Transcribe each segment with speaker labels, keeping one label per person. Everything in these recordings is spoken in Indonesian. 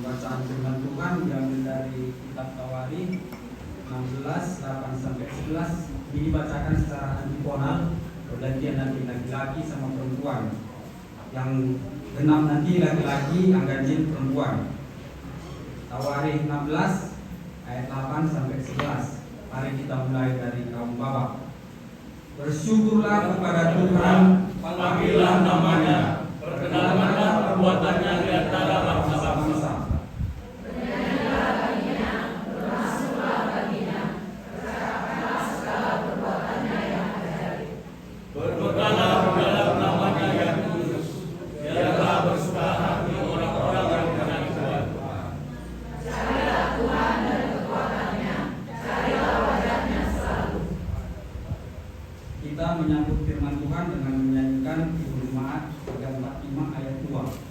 Speaker 1: Pembacaan firman Tuhan diambil dari kitab Tawarikh 16 8-11. Ini dibacakan secara antifonal, pergantian nanti laki-laki sama perempuan. Yang genap nanti laki-laki, yang ganjil perempuan. Tawarikh 16 ayat 8-11. Mari kita mulai dari kaum bapa. Bersyukurlah kepada Tuhan,
Speaker 2: panggilah namanya, perkenalkanlah perbuatannya di antara bangsa-bangsa.
Speaker 3: Bernyanyilah baginya, bermasuklah baginya, bercakaplah segala perbuatannya yang ajaib.
Speaker 2: Berpeganlah dalam namanya yang kudus, biarlah bersuka hati orang-orang yang mengenal Tuhan.
Speaker 3: Carilah Tuhan dan kekuatannya, carilah wajahnya selalu.
Speaker 1: Kita menyambut firman Tuhan dengan menyanyikan Ibu Jemaat 345 ayat 2.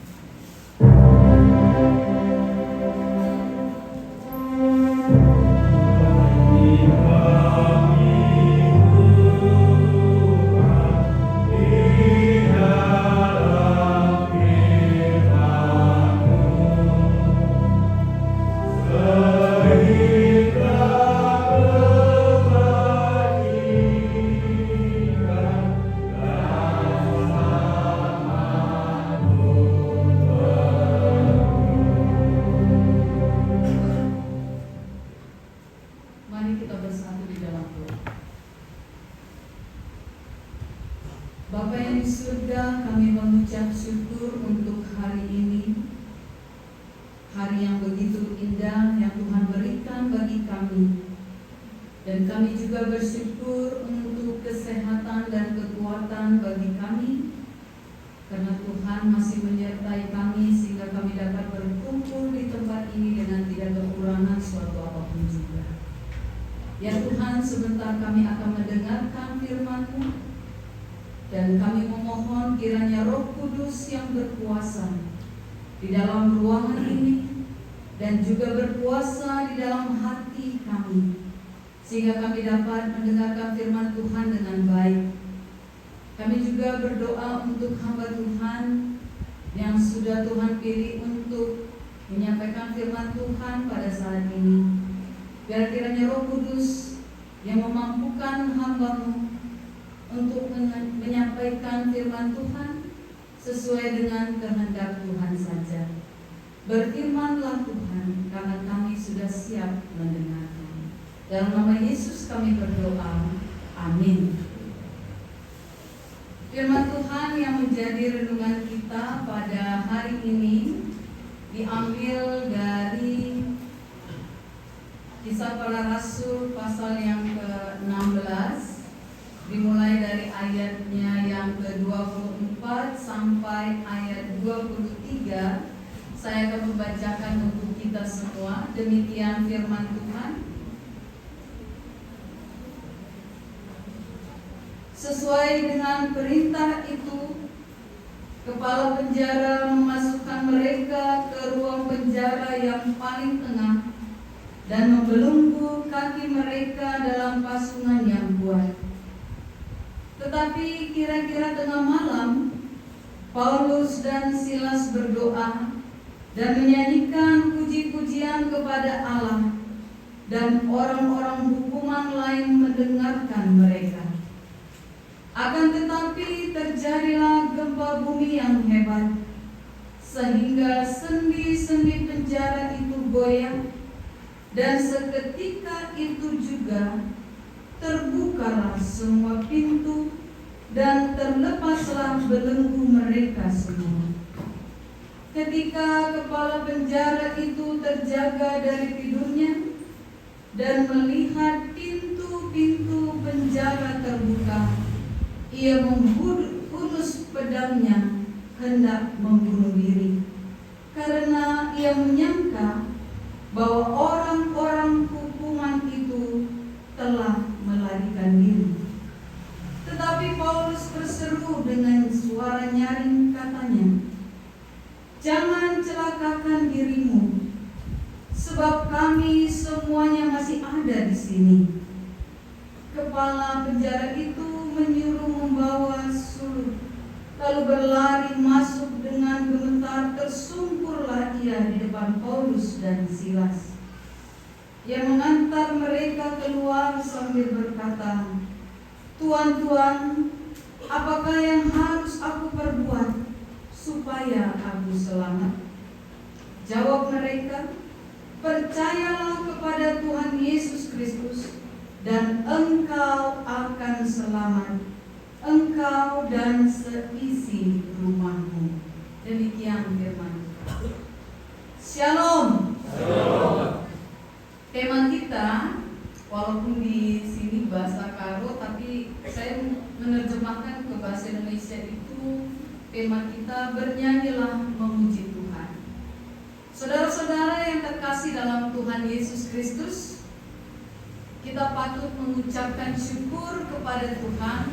Speaker 3: Mari kita bersatu di dalam doa. Bapa yang di surga, kami mengucap syukur untuk hari ini, hari yang begitu indah yang Tuhan berikan bagi kami. Dan kami juga bersyukur untuk kesehatan dan kekuatan bagi kami, karena Tuhan masih menyertai kami sehingga kami dapat berkumpul di tempat ini dengan tidak kekurangan suatu apapun juga. Ya Tuhan, sebentar kami akan mendengarkan firman-Mu, dan kami memohon kiranya Roh Kudus yang berkuasa di dalam ruangan ini dan juga berkuasa di dalam hati kami, sehingga kami dapat mendengarkan firman Tuhan dengan baik. Kami juga berdoa untuk hamba Tuhan yang sudah Tuhan pilih untuk menyampaikan firman Tuhan pada saat ini. Biar kiranya Roh Kudus yang memampukan hamba-Mu untuk menyampaikan firman Tuhan sesuai dengan kehendak Tuhan saja. Berfirmanlah Tuhan, karena kami sudah siap mendengarkan. Dalam nama Yesus kami berdoa. Amin. Firman Tuhan yang menjadi renungan kita pada hari ini diambil dari Kisah Para Rasul pasal yang ke-16, dimulai dari ayatnya yang ke-24 sampai ayat 23. Saya akan membacakan untuk kita semua. Demikian firman Tuhan. Sesuai dengan perintah itu, kepala penjara memasukkan mereka ke ruang penjara yang paling tengah dan membelenggu kaki mereka dalam pasungan yang kuat. Tetapi kira-kira tengah malam, Paulus dan Silas berdoa dan menyanyikan puji-pujian kepada Allah, dan orang-orang hukuman lain mendengarkan mereka. Akan tetapi terjadilah gempa bumi yang hebat, sehingga sendi-sendi penjara itu goyah, dan seketika itu juga terbukalah semua pintu dan terlepaslah belenggu mereka semua. Ketika kepala penjara itu terjaga dari tidurnya dan melihat pintu-pintu penjara terbuka, ia menghunus pedangnya hendak membunuh diri, karena ia menyangka bahwa orang-orang hukuman itu telah melarikan diri. Tetapi Paulus berseru dengan suara nyaring, katanya, "Jangan celakakan dirimu, sebab kami semuanya masih ada di sini." Kepala penjara itu menyuruh membawa lalu berlari masuk dengan gemetar, tersungkurlah ia di depan seorang Paulus dan Silas. Ia mengantar mereka keluar sambil berkata, "Tuan, Tuan, apakah yang harus aku perbuat supaya aku selamat?" Jawab mereka, "Percayalah kepada Tuhan Yesus Kristus, dan engkau akan selamat, engkau dan seisi rumahmu." Demikian firman. Shalom. Tema kita, walaupun di sini bahasa Karo, tapi saya menerjemahkan ke bahasa Indonesia itu, tema kita bernyanyilah memuji Tuhan. Saudara-saudara yang terkasih dalam Tuhan Yesus Kristus, kita patut mengucapkan syukur kepada Tuhan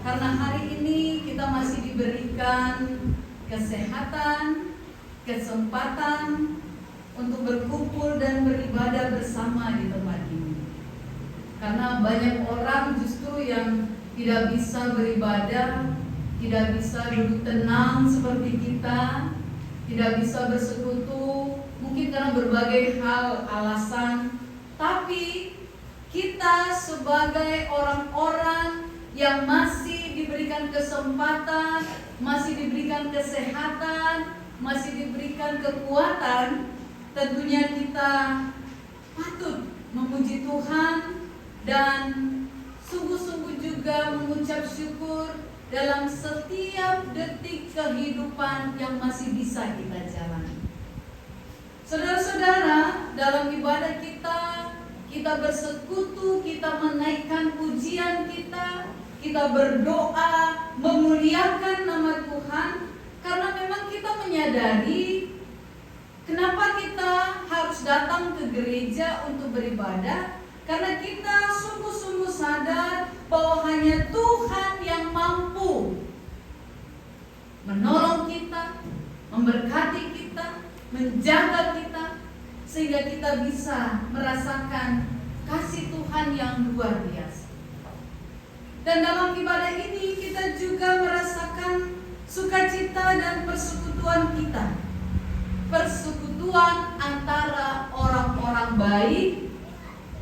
Speaker 3: karena hari ini kita masih diberikan kesehatan, kesempatan untuk berkumpul dan beribadah bersama di tempat ini. Karena banyak orang justru yang tidak bisa beribadah, tidak bisa duduk tenang seperti kita, tidak bisa bersekutu, mungkin karena berbagai hal alasan. Tapi kita sebagai orang-orang yang masih diberikan kesempatan, masih diberikan kesehatan, masih diberikan kekuatan, tentunya kita patut memuji Tuhan dan sungguh-sungguh juga mengucap syukur dalam setiap detik kehidupan yang masih bisa kita jalani. Saudara-saudara, dalam ibadah kita bersekutu, kita menaikkan pujian kita berdoa, memuliakan nama Tuhan, karena memang kita menyadari kenapa kita harus datang ke gereja untuk beribadah, karena kita sungguh-sungguh sadar bahwa hanya Tuhan yang mampu menolong kita, memberkati kita, menjaga kita, sehingga kita bisa merasakan kasih Tuhan yang luar biasa. Dan dalam ibadah ini kita juga merasakan sukacita dan persekutuan kita, persekutuan antara orang-orang baik,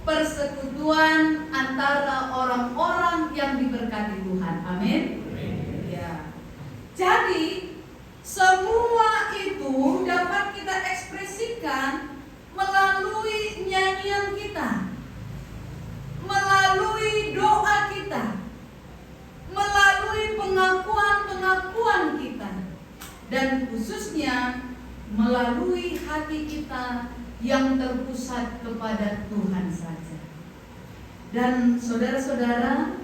Speaker 3: persekutuan antara orang-orang yang diberkati Tuhan. Amin. Ya. Jadi semua itu dapat kita ekspresikan melalui nyanyian kita, melalui doa kita, melalui pengakuan-pengakuan kita, dan khususnya melalui hati kita yang terpusat kepada Tuhan saja. Dan saudara-saudara,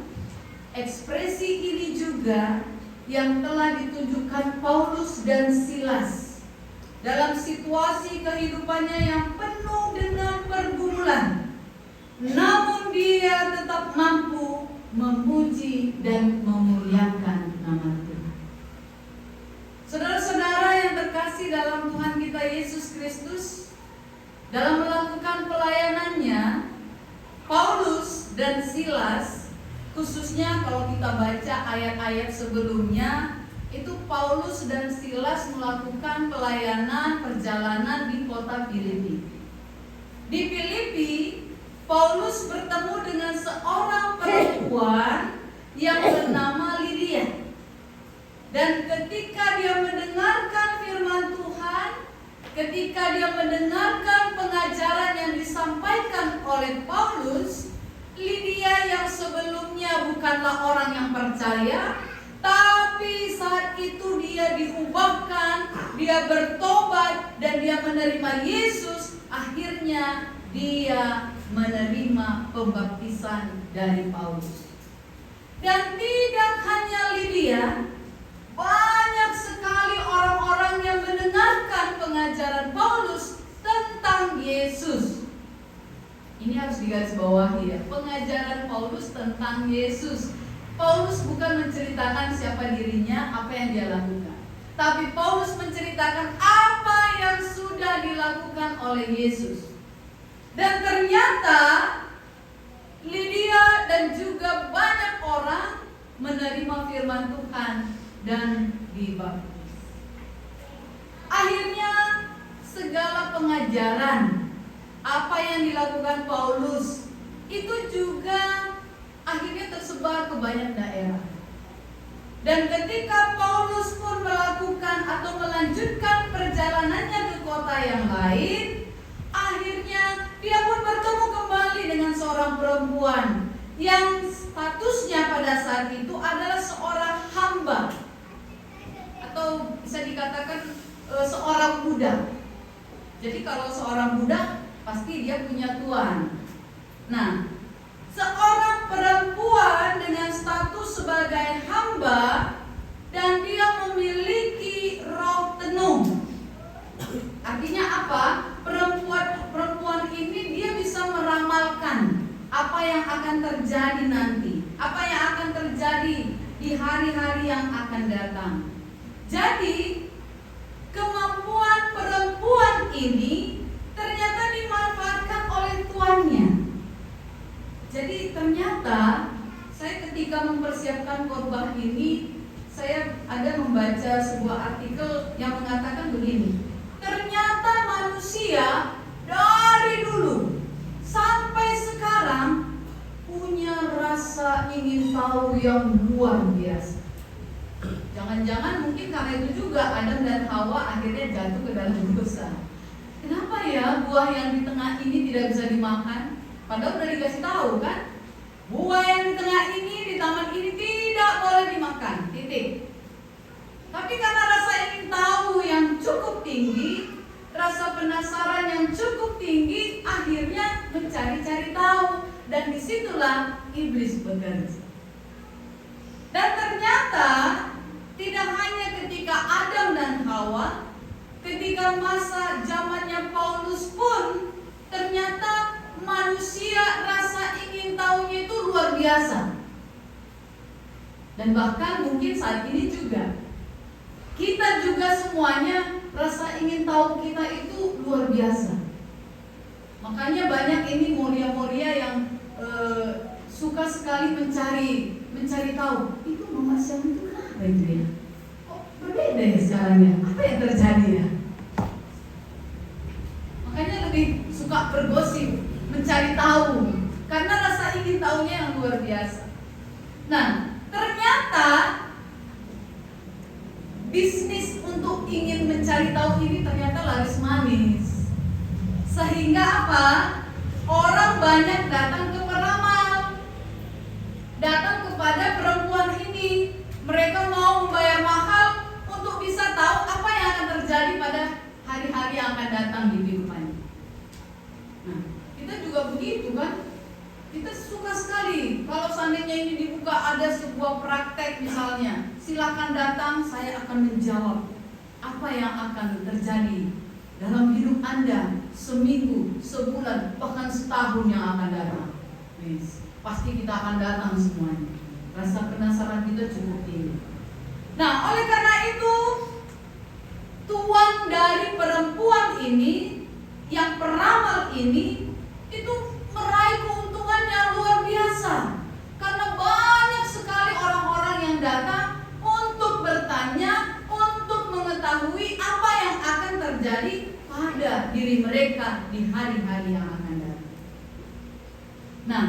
Speaker 3: ekspresi ini juga yang telah ditunjukkan Paulus dan Silas dalam situasi kehidupannya yang penuh dengan pergumulan, namun dia tetap mampu memuji dan memuliakan nama Tuhan. Saudara-saudara yang terkasih dalam Tuhan kita Yesus Kristus, dalam melakukan pelayanannya, Paulus dan Silas, khususnya kalau kita baca ayat-ayat sebelumnya, itu Paulus dan Silas melakukan pelayanan perjalanan di kota Filipi. Di Filipi, Paulus bertemu dengan seorang perempuan yang bernama Lydia. Dan ketika dia mendengarkan firman Tuhan, ketika dia mendengarkan pengajaran yang disampaikan oleh Paulus, Lydia yang sebelumnya bukanlah orang yang percaya, tapi saat itu dia diubahkan, dia bertobat, dan dia menerima Yesus. Akhirnya dia menerima pembaptisan dari Paulus. Dan tidak hanya Lydia, banyak sekali orang-orang yang mendengarkan pengajaran Paulus tentang Yesus. Ini harus digarisbawahi ya, pengajaran Paulus tentang Yesus. Paulus bukan menceritakan siapa dirinya, apa yang dia lakukan, tapi Paulus menceritakan apa yang sudah dilakukan oleh Yesus. Dan ternyata Lydia dan juga banyak orang menerima firman Tuhan dan dibaptis. Akhirnya segala pengajaran apa yang dilakukan Paulus itu juga akhirnya tersebar ke banyak daerah. Dan ketika Paulus pun melakukan atau melanjutkan perjalanannya ke kota yang lain, akhirnya dia pun bertemu kembali dengan seorang perempuan yang statusnya pada saat itu adalah seorang hamba, atau bisa dikatakan seorang budak. Jadi kalau seorang budak pasti dia punya tuan. Nah, seorang perempuan dengan status sebagai hamba dan dia memiliki roh tenung. Artinya apa? Perempuan ini dia bisa meramalkan apa yang akan terjadi nanti, apa yang akan terjadi di hari-hari yang akan datang. Jadi kemampuan perempuan ini ternyata dimanfaatkan oleh tuannya. Jadi ternyata saya ketika mempersiapkan khotbah ini, saya ada membaca sebuah artikel yang mengatakan begini. Ternyata manusia dari dulu sampai sekarang punya rasa ingin tahu yang luar biasa. Jangan-jangan mungkin karena itu juga Adam dan Hawa akhirnya jatuh ke dalam dosa. Kenapa ya buah yang di tengah ini tidak bisa dimakan? Padahal udah dikasih tahu kan, buah yang di tengah ini, di taman ini tidak boleh dimakan, titik. Tapi karena rasa ingin tahu yang cukup tinggi, rasa penasaran yang cukup tinggi, akhirnya mencari-cari tahu. Dan disitulah iblis bekerja. Dan ternyata tidak hanya ketika Adam dan Hawa, ketika masa zamannya Paulus pun ternyata manusia rasa ingin tahunya itu luar biasa. Dan bahkan mungkin saat ini juga kita juga semuanya rasa ingin tahu kita itu luar biasa. Makanya banyak ini moria-moria yang suka sekali mencari tahu. Itu Mama Syam itu kenapa itu ya? Kok berbeda ya sekarang ya? Apa yang terjadi ya? Makanya lebih suka bergosip, mencari tahu, karena rasa ingin tahunya yang luar biasa. Nah, ternyata bisnis untuk ingin mencari tahu ini ternyata laris manis. Sehingga apa? Orang banyak datang ke peramal, datang kepada perempuan ini. Mereka mau membayar mahal untuk bisa tahu apa yang akan terjadi pada hari-hari yang akan datang di kehidupannya. Nah, kita juga begitu kan? Kita suka sekali kalau seandainya ini dibuka ada sebuah praktek misalnya, silakan datang, saya akan menjawab apa yang akan terjadi dalam hidup Anda seminggu, sebulan, bahkan setahun yang akan datang. Pasti kita akan datang semuanya. Rasa penasaran kita cukup tinggi. Nah, oleh karena itu tuan dari perempuan ini, yang peramal ini, itu meraih keuntungan yang luar biasa. Karena banyak sekali orang-orang yang datang untuk bertanya, untuk mengetahui apa yang akan terjadi pada diri mereka di hari-hari yang akan datang. Nah,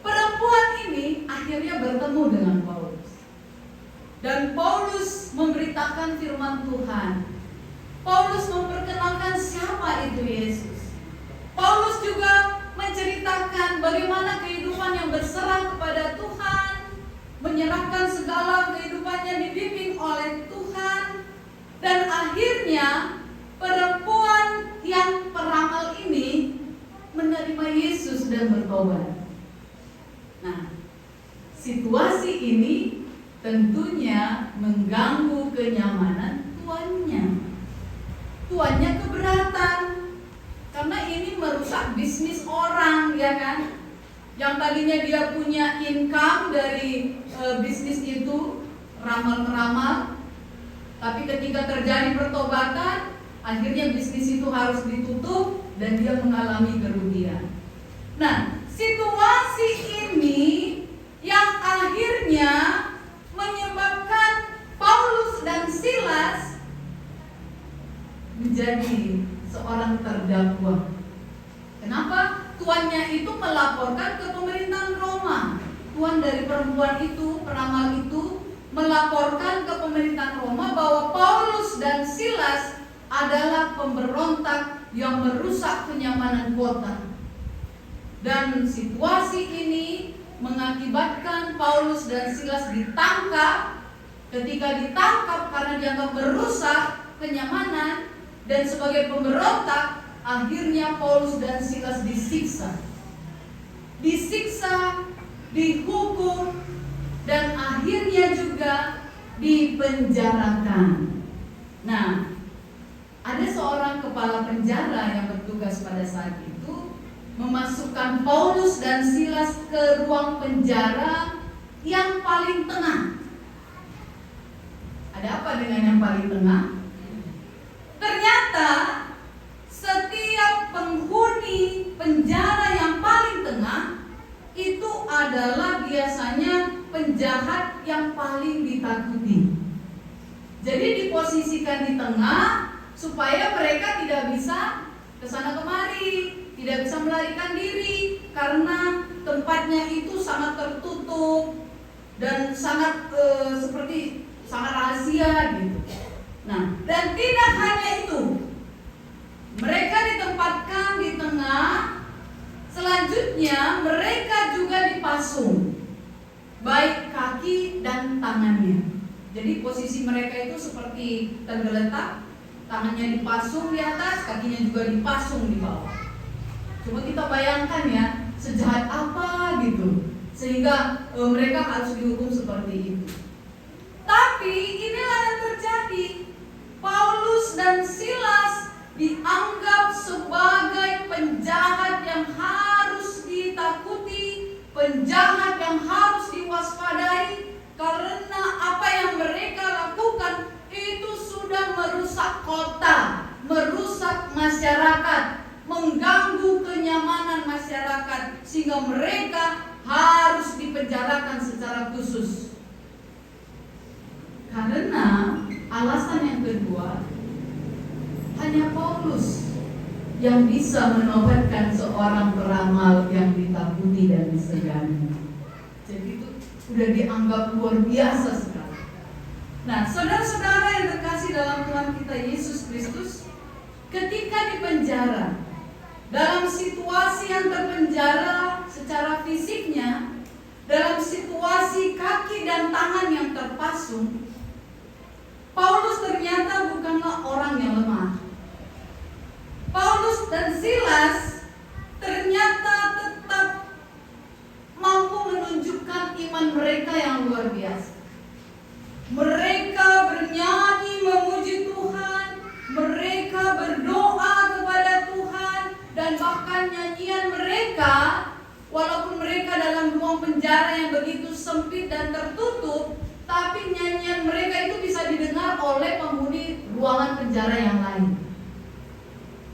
Speaker 3: perempuan ini akhirnya bertemu dengan Paulus. Dan Paulus memberitakan firman Tuhan. Paulus memperkenalkan siapa itu Yesus. Paulus juga menceritakan bagaimana kehidupan yang berserah kepada Tuhan, menyerahkan segala kehidupannya dibimbing oleh Tuhan. Dan akhirnya perempuan yang peramal ini menerima Yesus dan bertobat. Nah, situasi ini tentunya mengganggu kenyamanan tuannya. Tuannya keberatan karena ini merusak bisnis orang, ya kan? Yang tadinya dia punya income dari bisnis itu, ramal-meramal, tapi ketika terjadi pertobatan, akhirnya bisnis itu harus ditutup dan dia mengalami kerugian. Nah, situasi ini yang akhirnya menyebabkan Paulus dan Silas menjadi seorang terdakwa. Kenapa? Tuannya itu melaporkan ke pemerintahan Roma. Tuan dari perempuan itu, peramal itu, melaporkan ke pemerintahan Roma bahwa Paulus dan Silas adalah pemberontak yang merusak kenyamanan kota. Dan situasi ini mengakibatkan Paulus dan Silas ditangkap. Ketika ditangkap karena dianggap merusak kenyamanan dan sebagai pemberontak, akhirnya Paulus dan Silas disiksa, dihukum, dan akhirnya juga dipenjarakan. Nah, ada seorang kepala penjara yang bertugas pada saat itu memasukkan Paulus dan Silas ke ruang penjara yang paling tengah. Ada apa dengan yang paling tengah? Ternyata setiap penghuni penjara yang paling tengah itu adalah biasanya penjahat yang paling ditakuti. Jadi diposisikan di tengah supaya mereka tidak bisa kesana kemari, tidak bisa melarikan diri karena tempatnya itu sangat tertutup dan sangat sangat rahasia gitu. Nah, dan tidak hanya itu, mereka ditempatkan di tengah. Selanjutnya mereka juga dipasung, baik kaki dan tangannya. Jadi posisi mereka itu seperti tergeletak, tangannya dipasung di atas, kakinya juga dipasung di bawah. Coba kita bayangkan ya, sejahat apa gitu, sehingga mereka harus dihukum seperti itu. Tapi inilah yang terjadi. Paulus dan Silas dianggap sebagai penjahat yang harus ditakuti, penjahat yang harus diwaspadai, karena apa yang mereka lakukan itu sudah merusak kota, merusak masyarakat, mengganggu kenyamanan masyarakat, sehingga mereka harus dipenjarakan secara khusus. Karena alasan yang kedua, hanya Paulus yang bisa menobatkan seorang peramal yang ditakuti dan disegani. Jadi itu sudah dianggap luar biasa sekali. Nah, saudara-saudara yang terkasih dalam Tuhan kita Yesus Kristus, ketika dipenjara, dalam situasi yang terpenjara secara fisiknya, dalam situasi kaki dan tangan yang terpasung, Paulus ternyata bukanlah orang yang lemah. Paulus dan Silas ternyata tetap mampu menunjukkan iman mereka yang luar biasa. Mereka bernyanyi memuji Tuhan, mereka berdoa kepada Tuhan, dan bahkan nyanyian mereka, walaupun mereka dalam ruang penjara yang begitu sempit dan tertutup, tapi nyanyian mereka itu bisa didengar oleh penghuni ruangan penjara yang lain.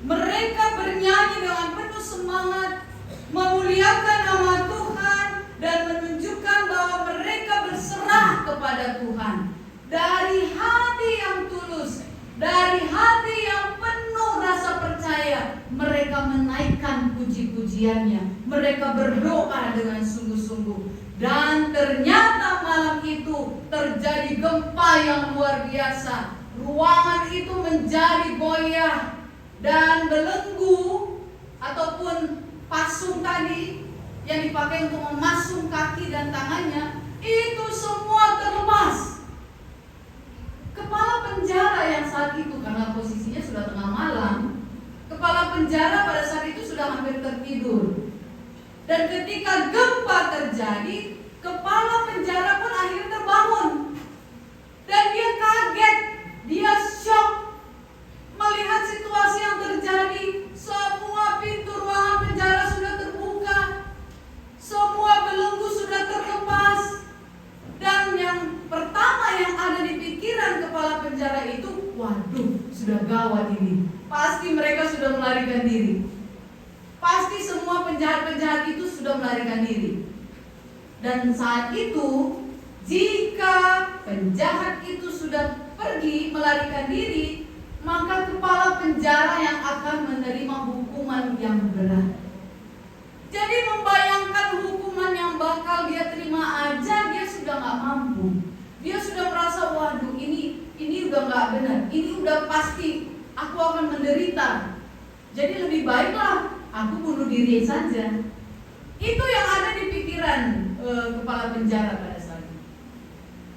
Speaker 3: Mereka bernyanyi dengan penuh semangat, memuliakan nama Tuhan, dan menunjukkan bahwa mereka berserah kepada Tuhan. Dari hati yang tulus, dari hati yang penuh rasa percaya, mereka menaikkan puji-pujiannya. Mereka berdoa dengan sungguh-sungguh. Dan ternyata malam itu terjadi gempa yang luar biasa. Ruangan itu menjadi goyah, dan belenggu ataupun pasung tadi yang dipakai untuk memasung kaki dan tangannya itu semua terlepas. Kepala penjara yang saat itu, karena posisinya sudah tengah malam, kepala penjara pada saat itu sudah hampir tertidur. Dan ketika gempa terjadi, kepala penjara pun akhirnya terbangun. Dan dia kaget, dia shock melihat situasi yang terjadi. Semua pintu ruangan penjara sudah terbuka, semua belenggu sudah terlepas. Dan yang pertama yang ada di pikiran kepala penjara itu, waduh, sudah gawat ini. Pasti mereka sudah melarikan diri. Pasti semua penjahat-penjahat itu sudah melarikan diri. Dan saat itu, jika penjahat itu sudah pergi melarikan diri, maka kepala penjara yang akan menerima hukuman yang berat. Jadi membayangkan hukuman yang bakal dia terima aja dia sudah gak mampu. Dia sudah merasa, waduh ini udah gak benar, ini udah pasti aku akan menderita. Jadi lebih baiklah aku bunuh diri saja. Itu yang ada di pikiran kepala penjara pada saat itu.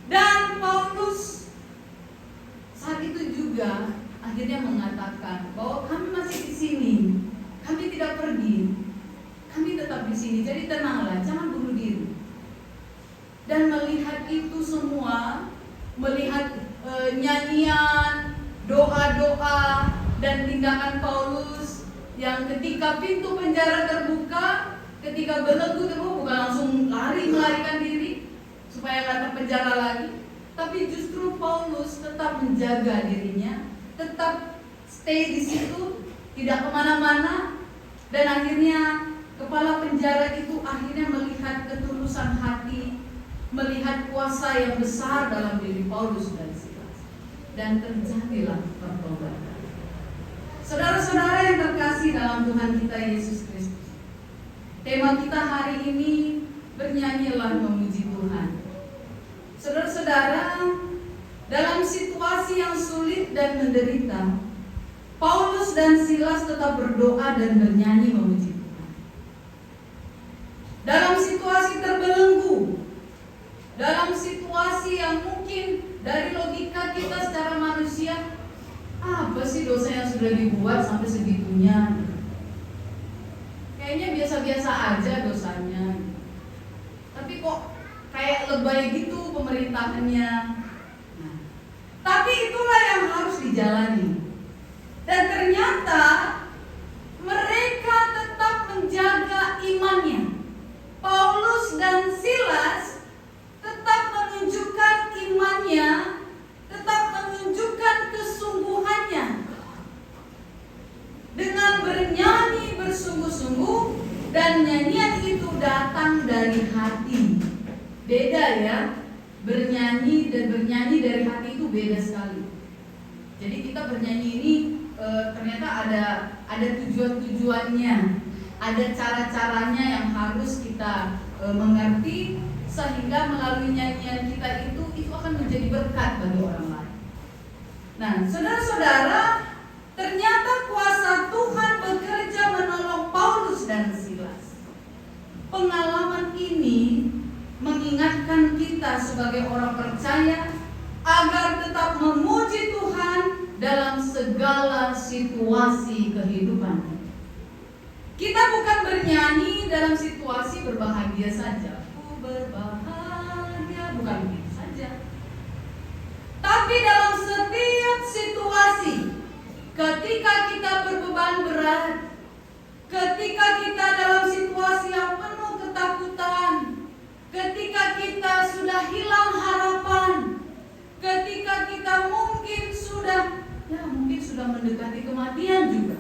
Speaker 3: Dan Paulus saat itu juga akhirnya mengatakan bahwa kami masih di sini, kami tidak pergi, kami tetap di sini. Jadi tenanglah, jangan bunuh diri. Dan melihat itu semua, melihat nyanyian, doa-doa dan tindakan Paulus yang ketika pintu penjara terbuka, ketika belenggu terbuka, bukan langsung melarikan diri supaya nggak terpenjara lagi, tapi justru Paulus tetap menjaga dirinya, tetap stay di situ, tidak kemana-mana. Dan akhirnya kepala penjara itu akhirnya melihat ketulusan hati, melihat kuasa yang besar dalam diri Paulus dan Silas, dan terjadilah pertobatan. Saudara-saudara yang terkasih dalam Tuhan kita Yesus Kristus, tema kita hari ini bernyanyilah memuji Tuhan. Saudara-saudara, dalam situasi yang sulit dan menderita, Paulus dan Silas tetap berdoa dan bernyanyi memuji Tuhan. Dalam situasi terbelenggu, dalam situasi yang mungkin dari logika kita secara manusia, apa sih dosa yang sudah dibuat sampai segitunya? Kayaknya biasa-biasa aja dosanya. Tapi kok kayak lebay gitu pemerintahannya. Nah, tapi itulah yang harus dijalani. Dan ternyata mereka tetap menjaga imannya. Paulus dan Silas tetap menunjukkan imannya, tetap menunjukkan kesungguhannya dengan bernyanyi bersungguh-sungguh, dan nyanyian itu datang dari hati. Beda ya, bernyanyi dan bernyanyi dari hati itu beda sekali. Jadi kita bernyanyi ini ternyata ada tujuan-tujuannya, ada cara-caranya yang harus kita mengerti, sehingga melalui nyanyian kita itu akan menjadi berkat bagi orang lain. Nah, saudara-saudara, ternyata kuasa Tuhan bekerja menolong Paulus dan Silas. Pengalaman ini mengingatkan kita sebagai orang percaya agar tetap memuji Tuhan dalam segala situasi kehidupan. Kita bukan bernyanyi dalam situasi berbahagia saja. Berbahagia, bukan begitu saja. Tapi dalam setiap situasi, ketika kita berbeban berat, ketika kita dalam situasi yang penuh ketakutan, ketika kita sudah hilang harapan, ketika kita mungkin sudah mendekati kematian juga,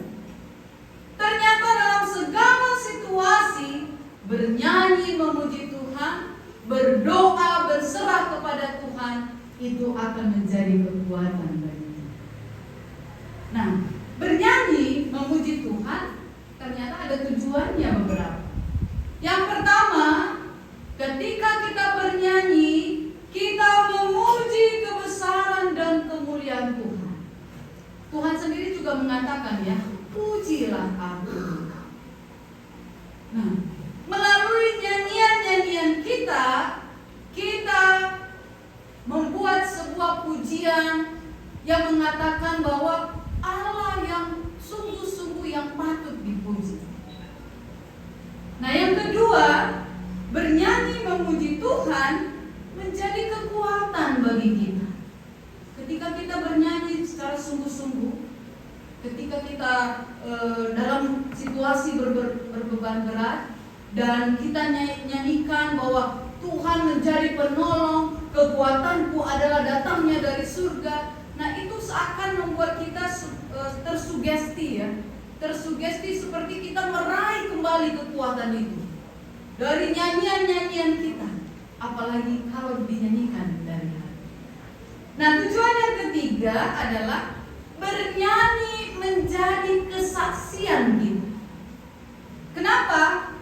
Speaker 3: ternyata dalam segala situasi bernyanyi memuji Tuhan, berdoa, berserah kepada Tuhan, itu akan menjadi kekuatan bagi kita. Nah, bernyanyi memuji Tuhan ternyata ada tujuannya beberapa. Yang pertama, ketika kita bernyanyi, kita memuji kebesaran dan kemuliaan Tuhan. Tuhan sendiri juga mengatakan ya, pujilah aku. Nah, melalui nyanyian-nyanyian kita membuat sebuah pujian yang mengatakan bahwa Allah yang sungguh-sungguh yang patut dipuji. Nah, yang kedua, bernyanyi memuji Tuhan menjadi kekuatan bagi kita. Ketika kita bernyanyi secara sungguh-sungguh, ketika kita dalam situasi berbeban berat, dan kita nyanyikan bahwa Tuhan menjadi penolong, kekuatanku adalah datangnya dari surga. Nah, itu seakan membuat kita tersugesti ya, tersugesti seperti kita meraih kembali kekuatan itu dari nyanyian-nyanyian kita, apalagi kalau dinyanyikan dari hati. Nah, tujuan yang ketiga adalah bernyanyi menjadi kesaksian kita. Kenapa?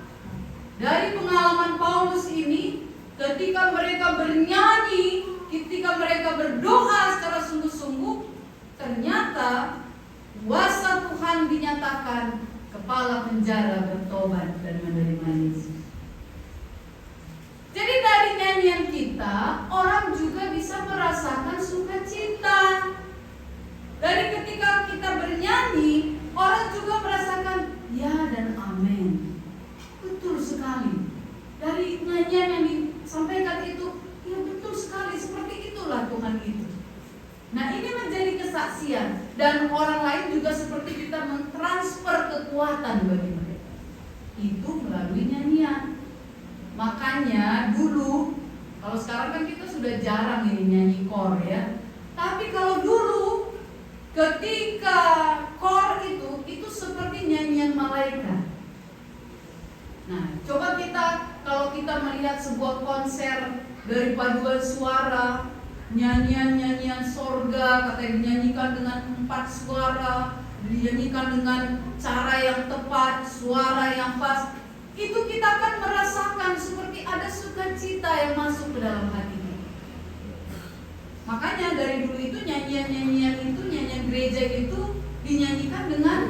Speaker 3: Dari pengalaman Paulus ini, ketika mereka bernyanyi, ketika mereka berdoa secara sungguh-sungguh, ternyata kuasa Tuhan dinyatakan, kepala penjara bertobat dan menerima Yesus. Jadi dari nyanyian kita, orang juga bisa merasakan sukacita. Dari ketika kita bernyanyi, orang juga merasakan ya dan amin. Betul sekali. Dari nyanyian yang disampaikan itu, ya betul sekali, seperti itulah Tuhan itu. Nah, ini menjadi kesaksian, dan orang lain juga seperti kita mentransfer kekuatan bagi mereka. Itu melalui nyanyian. Makanya dulu, kalau sekarang kan kita sudah jarang ini nyanyi kor ya. Tapi kalau dulu, ketika kor itu seperti nyanyian malaikat. Nah, coba kalau kita melihat sebuah konser dari paduan suara, nyanyian-nyanyian sorga, katanya dinyanyikan dengan 4 suara, dinyanyikan dengan cara yang tepat, suara yang pas, itu kita akan merasakan seperti ada sukacita yang masuk ke dalam hati kita. Makanya dari dulu itu nyanyian-nyanyian itu, nyanyian gereja itu dinyanyikan dengan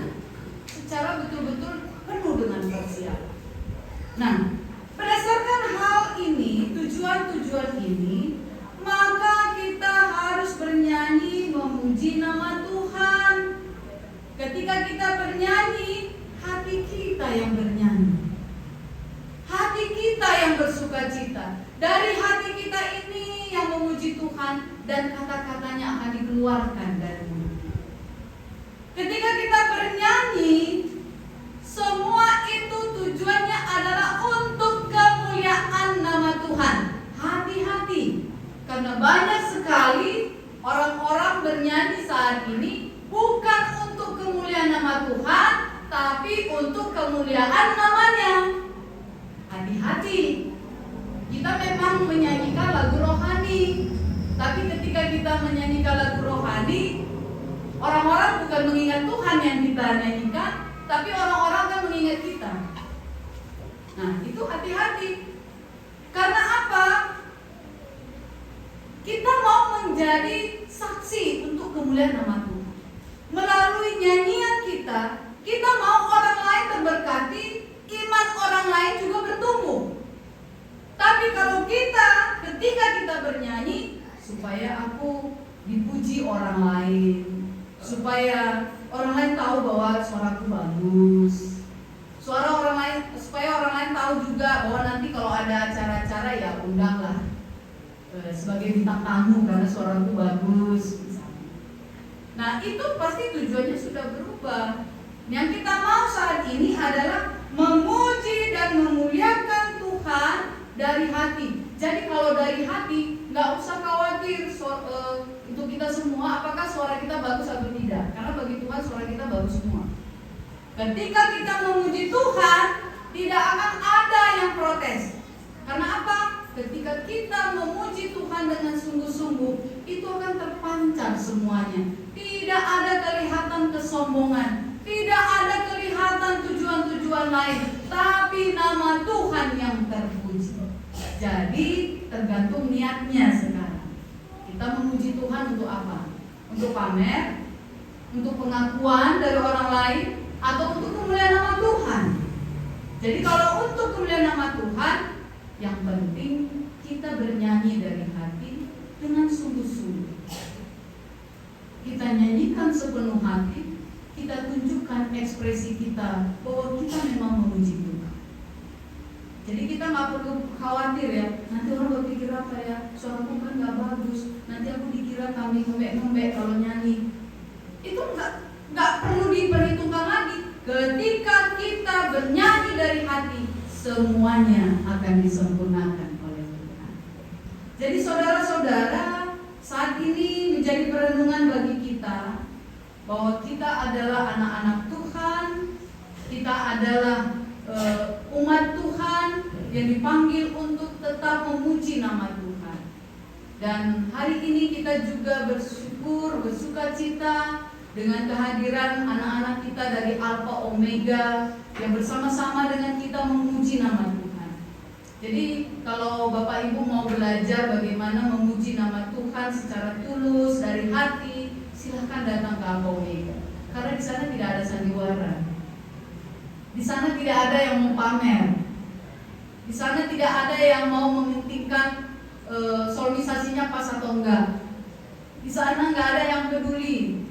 Speaker 3: secara betul-betul penuh dengan persiapan. Nah, berdasarkan hal ini, tujuan-tujuan ini, maka kita harus bernyanyi memuji nama Tuhan. Ketika kita bernyanyi, hati kita yang bernyanyi, hati kita yang bersukacita. Dari hati kita ini yang memuji Tuhan, dan kata-katanya akan dikeluarkan dari mulut. Ketika kita bernyanyi, semua itu tujuannya adalah untuk kemuliaan nama Tuhan. Hati-hati, karena banyak sekali orang-orang bernyanyi saat ini bukan untuk kemuliaan nama Tuhan, tapi untuk kemuliaan namanya. Hati-hati, kita memang menyanyikan lagu rohani, tapi ketika kita menyanyikan lagu rohani, orang-orang bukan mengingat Tuhan yang kita nyanyikan, tapi orang-orang kan mengingat kita. Nah, itu hati-hati. Karena apa? Kita mau menjadi saksi untuk kemuliaan nama Tuhan. Melalui nyanyian kita mau orang lain terberkati, iman orang lain juga bertumbuh. Tapi kalau ketika kita bernyanyi, supaya aku dipuji orang lain, supaya orang lain tahu bahwa suaraku bagus, supaya orang lain tahu juga bahwa nanti kalau ada acara-acara ya undanglah sebagai bintang tamu karena suaraku bagus misalnya. Nah, itu pasti tujuannya sudah berubah. Yang kita mau saat ini adalah memuji dan memuliakan Tuhan dari hati. Jadi kalau dari hati, nggak usah khawatir untuk kita semua apakah suara kita bagus atau tidak, karena bagi Tuhan suara kita bagus semua. Ketika kita memuji Tuhan, tidak akan ada yang protes. Karena apa? Ketika kita memuji Tuhan dengan sungguh-sungguh, itu akan terpancar semuanya. Tidak ada kelihatan kesombongan, tidak ada kelihatan tujuan-tujuan lain, tapi nama Tuhan yang terpuji. Jadi tergantung niatnya sekarang. Kita memuji Tuhan untuk apa? Untuk pamer, untuk pengakuan dari orang lain, atau untuk kemuliaan nama Tuhan. Jadi kalau untuk kemuliaan nama Tuhan, yang penting kita bernyanyi dari hati dengan sungguh-sungguh. Kita nyanyikan sepenuh hati, kita tunjukkan ekspresi kita bahwa kita memang memuji Tuhan. Jadi kita nggak perlu khawatir ya, nanti orang berpikir apa ya, suaraku kan nggak bagus, nanti aku dikira kami ngembek kalau nyanyi. Itu nggak perlu diperhitungkan lagi. Ketika kita bernyanyi dari hati, semuanya akan disempurnakan oleh Tuhan. Jadi saudara-saudara, saat ini menjadi perenungan bagi kita bahwa kita adalah anak-anak Tuhan, kita adalah umat Tuhan yang dipanggil untuk tetap memuji nama Tuhan. Dan hari ini kita juga bersyukur, bersukacita dengan kehadiran anak-anak kita dari Alpha Omega yang bersama-sama dengan kita memuji nama Tuhan. Jadi kalau Bapak Ibu mau belajar bagaimana memuji nama Tuhan secara tulus dari hati, silahkan datang ke Alpha Omega. Karena di sana tidak ada sandiwara. Di sana tidak ada yang mau pamer. Di sana tidak ada yang mau mementingkan solmisasinya pas atau enggak. Di sana nggak ada yang peduli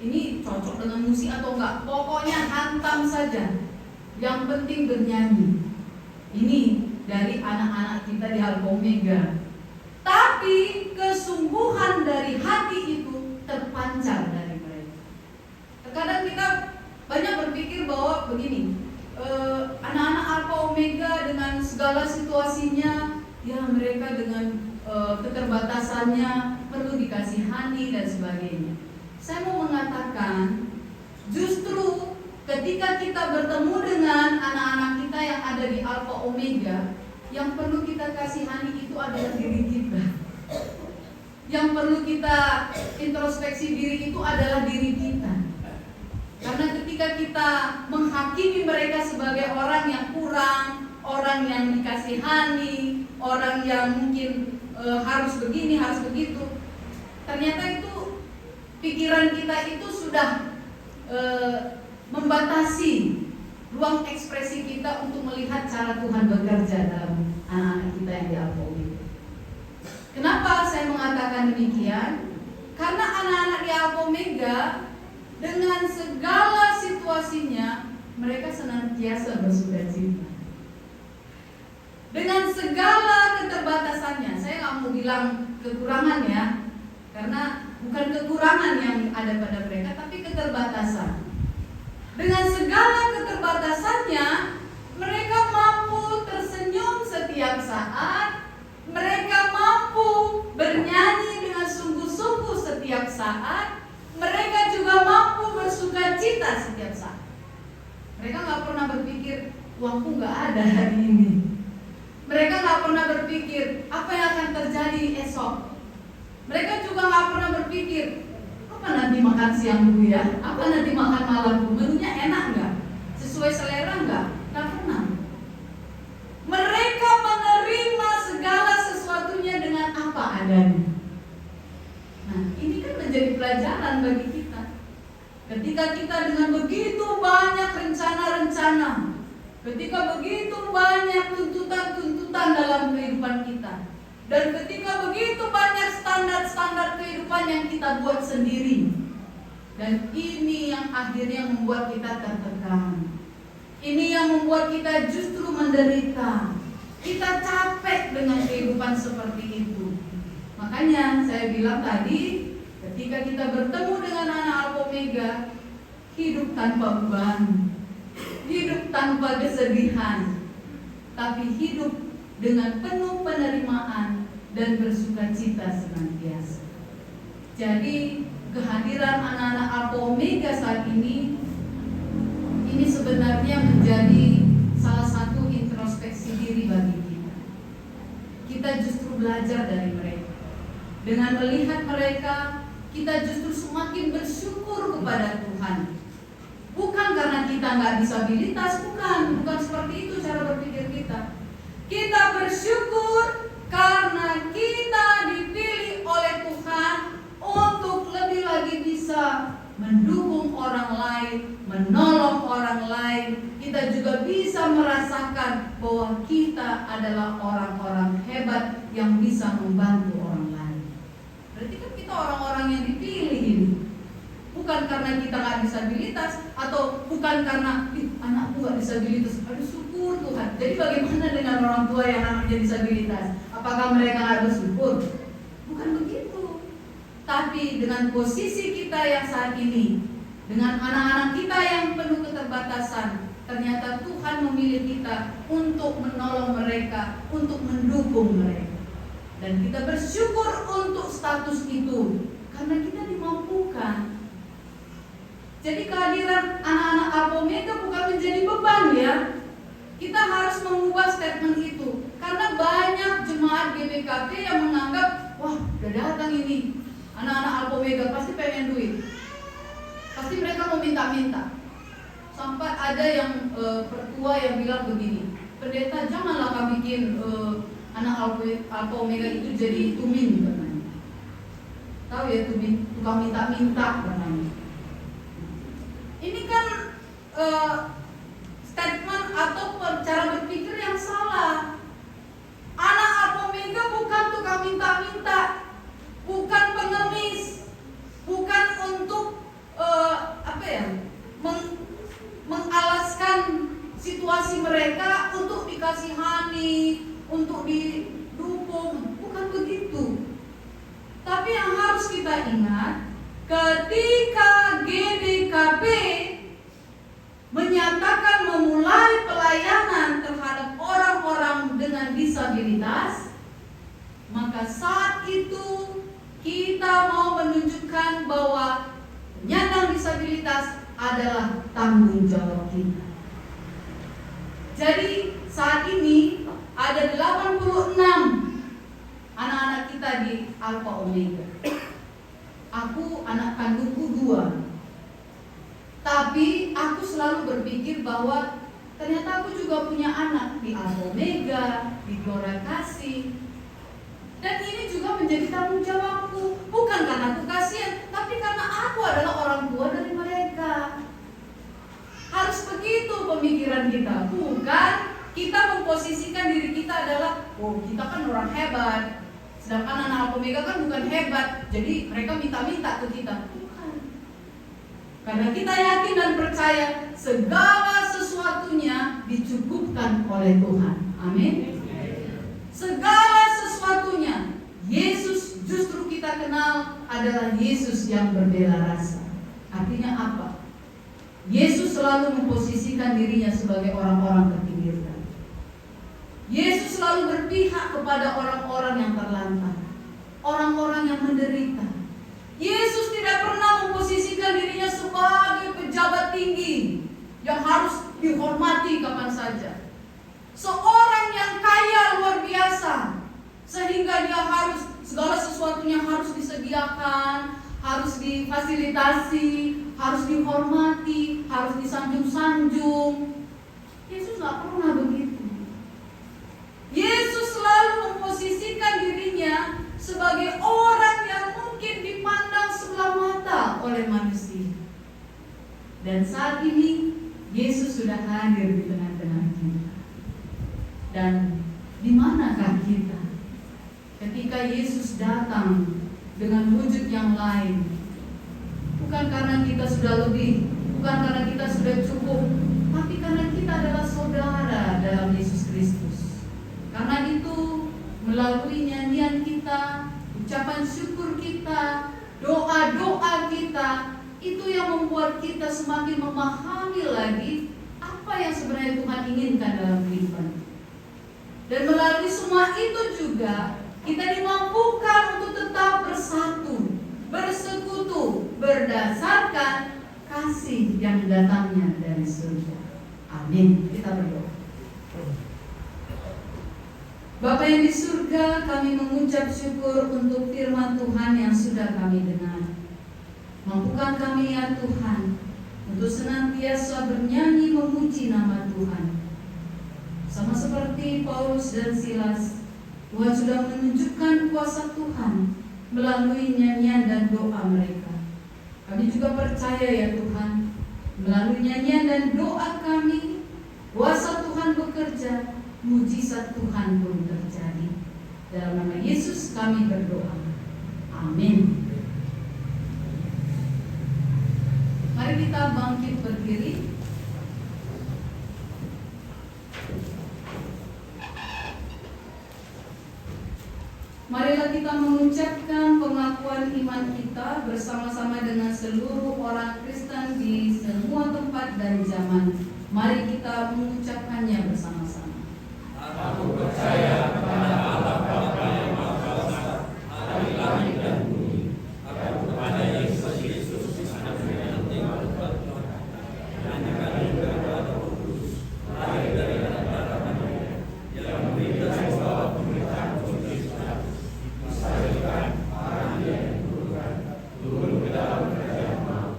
Speaker 3: ini cocok dengan musik atau enggak. Pokoknya hantam saja. Yang penting bernyanyi. Ini dari anak-anak kita di Alpha Omega. Tapi kesungguhan dari hati itu terpancar dari mereka. Terkadang kita banyak berpikir bahwa begini, anak-anak Alpha Omega dengan segala situasinya, ya mereka dengan keterbatasannya perlu dikasihani dan sebagainya. Saya mau mengatakan, justru ketika kita bertemu dengan anak-anak kita yang ada di Alpha Omega, yang perlu kita kasihani itu adalah diri kita. Yang perlu kita introspeksi diri itu adalah diri kita. Karena ketika kita menghakimi mereka sebagai orang yang kurang, orang yang dikasihani, orang yang mungkin harus begini, harus begitu, ternyata itu pikiran kita itu sudah membatasi ruang ekspresi kita untuk melihat cara Tuhan bekerja dalam anak-anak kita yang di Alpha Omega. Kenapa saya mengatakan demikian? Karena anak-anak di Alpha Omega dengan segala situasinya mereka senantiasa bersukacita. Dengan segala keterbatasannya, saya nggak mau bilang kekurangan ya, karena bukan kekurangan yang ada pada mereka, tapi keterbatasan. Dengan segala keterbatasannya, mereka mampu tersenyum setiap saat, mereka mampu bernyanyi dengan sungguh-sungguh setiap saat, mereka juga mampu bersukacita setiap saat. Mereka nggak pernah berpikir, uangku nggak ada hari ini. Mereka nggak pernah berpikir apa yang akan terjadi esok. Mereka juga nggak pernah berpikir apa nanti makan siang dulu ya, apa nanti makan malam dulu, menunya enak nggak, sesuai selera nggak pernah. Mereka menerima segala sesuatunya dengan apa adanya. Nah, ini kan menjadi pelajaran bagi kita. Ketika kita dengan begitu banyak rencana-rencana, ketika begitu banyak tuntutan-tuntutan dalam kehidupan kita, dan ketika begitu banyak standar-standar kehidupan yang kita buat sendiri, dan ini yang akhirnya membuat kita tertekan. Ini yang membuat kita justru menderita. Kita capek dengan kehidupan seperti itu. Makanya saya bilang tadi, ketika kita bertemu dengan anak Alpha Omega, hidup tanpa beban, hidup tanpa kesedihan, tapi hidup dengan penuh penerimaan dan bersukacita senantiasa. Jadi kehadiran anak-anak Alpha Omega saat ini sebenarnya menjadi salah satu introspeksi diri bagi kita. Kita justru belajar dari mereka. Dengan melihat mereka, kita justru semakin bersyukur kepada Tuhan. Bukan karena kita nggak disabilitas, bukan seperti itu cara berpikir kita. Kita bersyukur karena kita dipilih oleh Tuhan untuk lebih lagi bisa mendukung orang lain, menolong orang lain. Kita juga bisa merasakan bahwa kita adalah orang-orang hebat yang bisa membantu orang lain. Berarti kan kita orang-orang yang dipilih ini. Bukan karena kita nggak disabilitas, atau bukan karena anakku nggak disabilitas. Aduh, syukur Tuhan. Jadi bagaimana dengan orang tua yang anaknya disabilitas? Apakah mereka nggak bersyukur? Bukan begitu. Tapi dengan posisi kita yang saat ini, dengan anak-anak kita yang penuh keterbatasan, ternyata Tuhan memilih kita untuk menolong mereka, untuk mendukung mereka. Dan kita bersyukur untuk status itu, karena kita dimampukan. Jadi kehadiran anak-anak Alpha Omega bukan menjadi beban ya. Kita harus mengubah statement itu. Karena banyak jemaat GBKP yang menganggap, wah udah datang ini anak-anak Alpha Omega pasti pengen duit. pasti mereka mau minta-minta. Sampai ada yang pertua yang bilang begini, pendeta janganlah kami bikin anak Alpha Omega itu jadi tumin katanya. Tahu ya tumin, tukang minta-minta katanya. Ini kan statement atau cara berpikir yang salah. Anak Alpha Omega bukan tukang minta-minta, bukan pengemis, bukan untuk mengalaskan situasi mereka untuk dikasihani, untuk didukung, bukan begitu. Tapi yang harus kita ingat, ketika GDKP menyatakan memulai pelayanan terhadap orang-orang dengan disabilitas, maka saat itu kita mau menunjukkan bahwa penyandang disabilitas adalah tanggung jawab kita. Jadi saat ini ada 86 anak-anak kita di Alpha Omega. Aku anak kandungku 2. Tapi aku selalu berpikir bahwa ternyata aku juga punya anak di Alpha Omega, di Gloria Kasih. Dan ini juga menjadi tanggung jawabku. Bukan karena aku kasihan, tapi karena aku adalah orang tua dari mereka. Harus begitu pemikiran kita. Bukan kita memposisikan diri kita adalah, oh kita kan orang hebat, sedangkan anak Alpha Omega kan bukan hebat, jadi mereka minta-minta ke kita. Bukan. Karena kita yakin dan percaya segala sesuatunya dicukupkan oleh Tuhan. Amin. Segala sesuatunya Yesus justru kita kenal adalah Yesus yang berbela rasa. Artinya apa? Yesus selalu memposisikan dirinya sebagai orang-orang terpinggirkan. Yesus selalu berpihak kepada orang-orang yang terlantar, orang-orang yang menderita. Yesus tidak pernah memposisikan dirinya sebagai pejabat tinggi yang harus dihormati kapan saja. Seorang yang kaya luar biasa, sehingga dia harus segala sesuatunya harus disediakan, harus difasilitasi, harus dihormati, harus disanjung-sanjung. Yesus gak pernah begitu. Yesus selalu memposisikan dirinya sebagai orang yang mungkin dipandang sebelah mata oleh manusia. Dan saat ini Yesus sudah hadir di tengah-tengah kita. Dan di manakah kita ketika Yesus datang dengan wujud yang lain? Bukan karena kita sudah lebih, bukan karena kita sudah cukup, tapi karena kita adalah saudara dalam Yesus Kristus. Karena itu melalui nyanyian kita, ucapan syukur kita, doa-doa kita, itu yang membuat kita semakin memahami lagi apa yang sebenarnya Tuhan inginkan dalam kehidupan. Dan melalui semua itu juga kita dimampukan untuk tetap bersatu, bersekutu, berdasarkan kasih yang datangnya dari surga. Amin. Kita berdoa. Bapa yang di surga, kami mengucap syukur untuk firman Tuhan yang sudah kami dengar. Mampukan kami ya Tuhan untuk senantiasa bernyanyi memuji nama Tuhan. Sama seperti Paulus dan Silas, Tuhan sudah menunjukkan kuasa Tuhan melalui nyanyian dan doa mereka. Kami juga percaya ya Tuhan, melalui nyanyian dan doa kami, kuasa Tuhan bekerja, mujizat Tuhan pun terjadi. Dalam nama Yesus kami berdoa. Amin. Mari kita bangkit berdiri. Marilah kita mengucapkan pengakuan iman kita bersama-sama dengan seluruh orang Kristen di semua tempat dan zaman. Mari kita mengucapkannya bersama-sama.
Speaker 2: Aku percaya kepada Allah Bapa yang Maha Kuasa, hari langit dan bumi. Aku kepada Yesus Kristus, Anak yang tinggal Bapa, dan yang kepada Roh Kudus, lahir dari Darah Maria, yang memberikan segala pemerintahan Kristus, disayangkan para yang turun ke dalam kerajaan maut,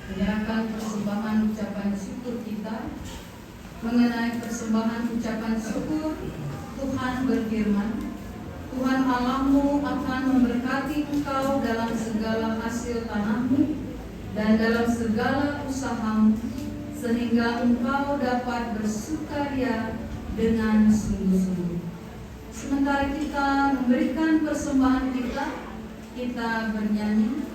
Speaker 3: menyerahkan persembahan ucapan syukur kita. Mengenai persembahan ucapan syukur, Tuhan berfirman, Tuhan Allahmu akan memberkati engkau dalam segala hasil tanahmu dan dalam segala usahamu, sehingga engkau dapat bersukaria dengan sungguh-sungguh. Sementara kita memberikan persembahan kita bernyanyi.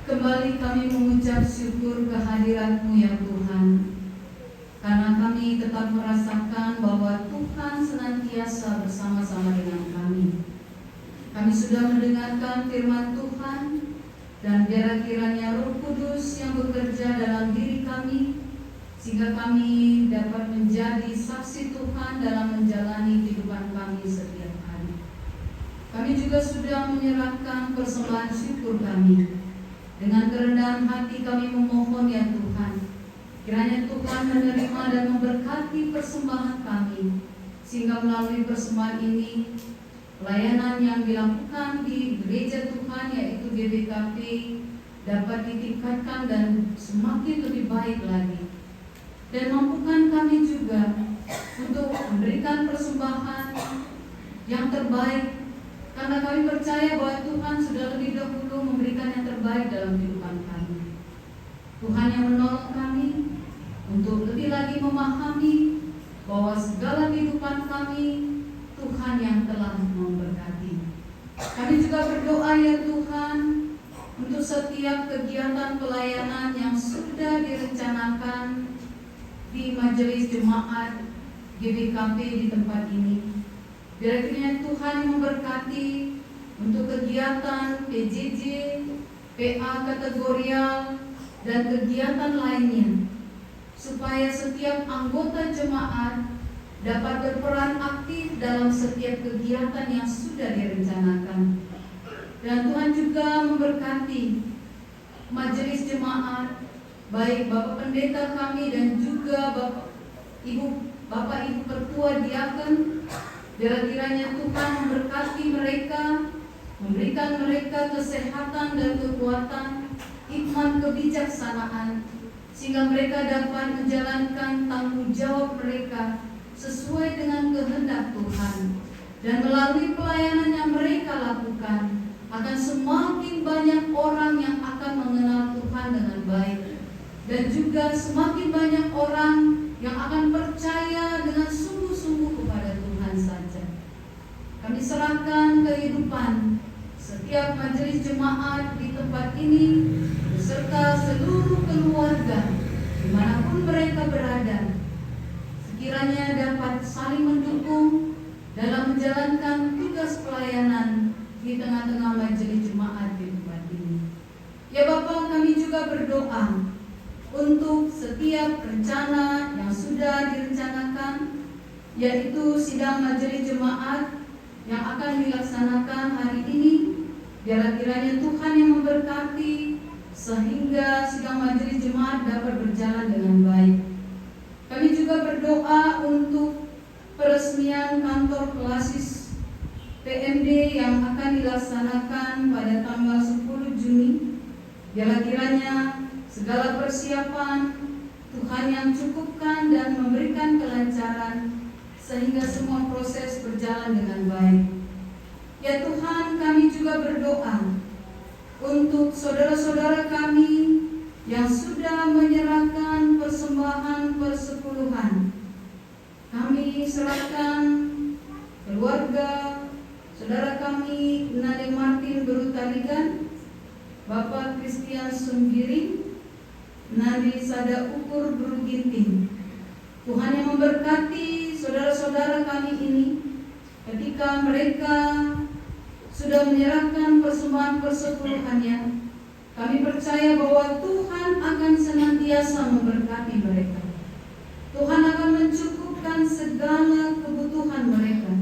Speaker 4: Kembali kami mengucap syukur kehadiran-Mu ya Tuhan, karena kami tetap merasakan bahwa Tuhan senantiasa bersama-sama dengan kami. Kami sudah mendengarkan firman Tuhan, dan biarlah kiranya Roh Kudus yang bekerja dalam diri kami, sehingga kami dapat menjadi saksi Tuhan dalam setiap hari. Kami juga sudah menyerahkan persembahan syukur kami. Dengan kerendahan hati kami memohon ya Tuhan, kiranya Tuhan menerima dan memberkati persembahan kami, sehingga melalui persembahan ini, pelayanan yang dilakukan di gereja Tuhan yaitu GBKP dapat ditingkatkan dan semakin lebih baik lagi. Dan mampukan kami juga untuk memberikan persembahan yang terbaik, karena kami percaya bahwa Tuhan sudah lebih dahulu memberikan yang terbaik dalam kehidupan kami. Tuhan yang menolong kami untuk lebih lagi memahami bahwa segala kehidupan kami Tuhan yang telah memberkati. Kami juga berdoa ya Tuhan untuk setiap kegiatan pelayanan yang sudah direncanakan di majelis jemaat GBKP di tempat ini. Biar kiranya Tuhan yang memberkati untuk kegiatan PJJ, PA kategorial, dan kegiatan lainnya, supaya setiap anggota jemaat dapat berperan aktif dalam setiap kegiatan yang sudah direncanakan. Dan Tuhan juga memberkati majelis jemaat, baik Bapak Pendeta kami dan juga Bapak Ibu Ketua Diaken. Biar kiranya Tuhan memberkati mereka, memberikan mereka kesehatan dan kekuatan, hikmat kebijaksanaan, sehingga mereka dapat menjalankan tanggung jawab mereka sesuai dengan kehendak Tuhan. Dan melalui pelayanan yang mereka lakukan, akan semakin banyak orang yang akan mengenal Tuhan dengan baik, dan juga semakin banyak orang yang akan percaya dengan sungguh-sungguh kepada Tuhan saja. Kami serahkan kehidupan setiap majelis jemaat di tempat ini beserta seluruh keluarga dimanapun mereka berada, sekiranya dapat saling mendukung dalam menjalankan tugas pelayanan di tengah-tengah majelis jemaat di tempat ini. Ya Bapa, kami juga berdoa untuk setiap rencana yang sudah direncanakan, yaitu sidang majelis jemaat yang akan dilaksanakan hari ini. Biarlah kiranya Tuhan yang memberkati sehingga sidang majelis jemaat dapat berjalan dengan baik. Kami juga berdoa untuk peresmian kantor klasis PMD yang akan dilaksanakan pada tanggal 10 Juni. Biarlah kiranya segala persiapan Tuhan yang cukupkan dan memberikan kelancaran sehingga semua proses berjalan dengan baik. Ya Tuhan, kami juga berdoa untuk saudara-saudara kami yang sudah menyerahkan persembahan persepuluhan. Kami serahkan keluarga saudara kami Nade Martin Berutaligan, Bapak Christian Sunggiring, Nadi Sada Ukur Beruginting. Tuhan yang memberkati saudara-saudara kami ini ketika mereka sudah menyerahkan persembahan persepuluhannya. Kami percaya bahwa Tuhan akan senantiasa memberkati mereka. Tuhan akan mencukupkan segala kebutuhan mereka.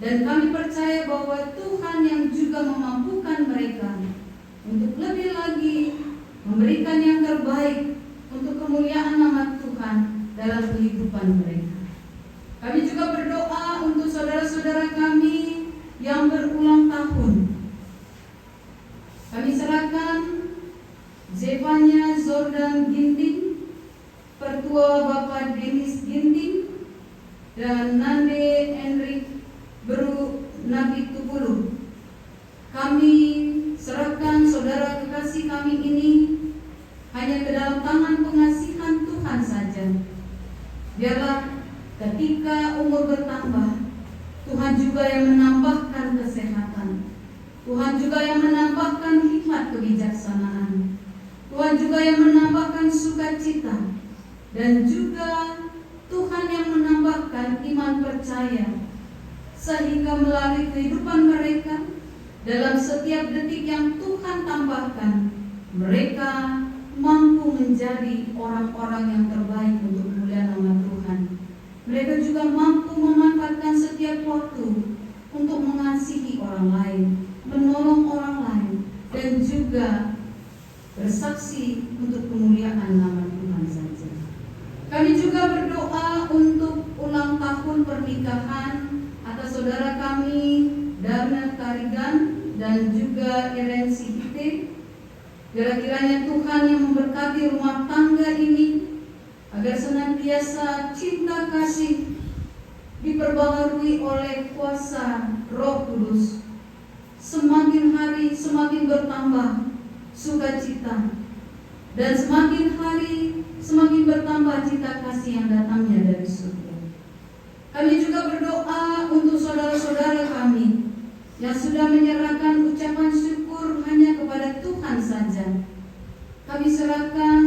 Speaker 4: Dan kami percaya bahwa Tuhan yang juga memampukan mereka untuk lebih lagi memberikan yang terbaik untuk kemuliaan nama Tuhan dalam kehidupan mereka. Kami juga berdoa untuk saudara-saudara kami yang berulang tahun. Kami serahkan Zevanya Zordan Ginting, Pertua Bapak Denis Ginting, dan Nande Enrik Beru Nabi Tupulu. Kami serahkan saudara kekasih kami ini hanya ke dalam tangan pengasihan Tuhan saja. Biarlah ketika umur bertambah, Tuhan juga yang menambahkan kesehatan, Tuhan juga yang menambahkan hikmat kebijaksanaan, Tuhan juga yang menambahkan sukacita, dan juga Tuhan yang menambahkan iman percaya, sehingga melalui kehidupan mereka dalam setiap detik yang Tuhan tambahkan, mereka mampu menjadi orang-orang yang terbaik untuk kemuliaan nama Tuhan. Mereka juga mampu memanfaatkan setiap waktu atas saudara kami Darna Karigan dan juga Iren Sihite. Biar kiranya Tuhan yang memberkati rumah tangga ini agar senantiasa cinta kasih diperbaharui oleh kuasa Roh Kudus. Semakin hari semakin bertambah sukacita, dan semakin hari semakin bertambah cinta kasih yang datangnya dari surga. Kami juga berdoa untuk saudara-saudara kami yang sudah menyerahkan ucapan syukur hanya kepada Tuhan saja. Kami serahkan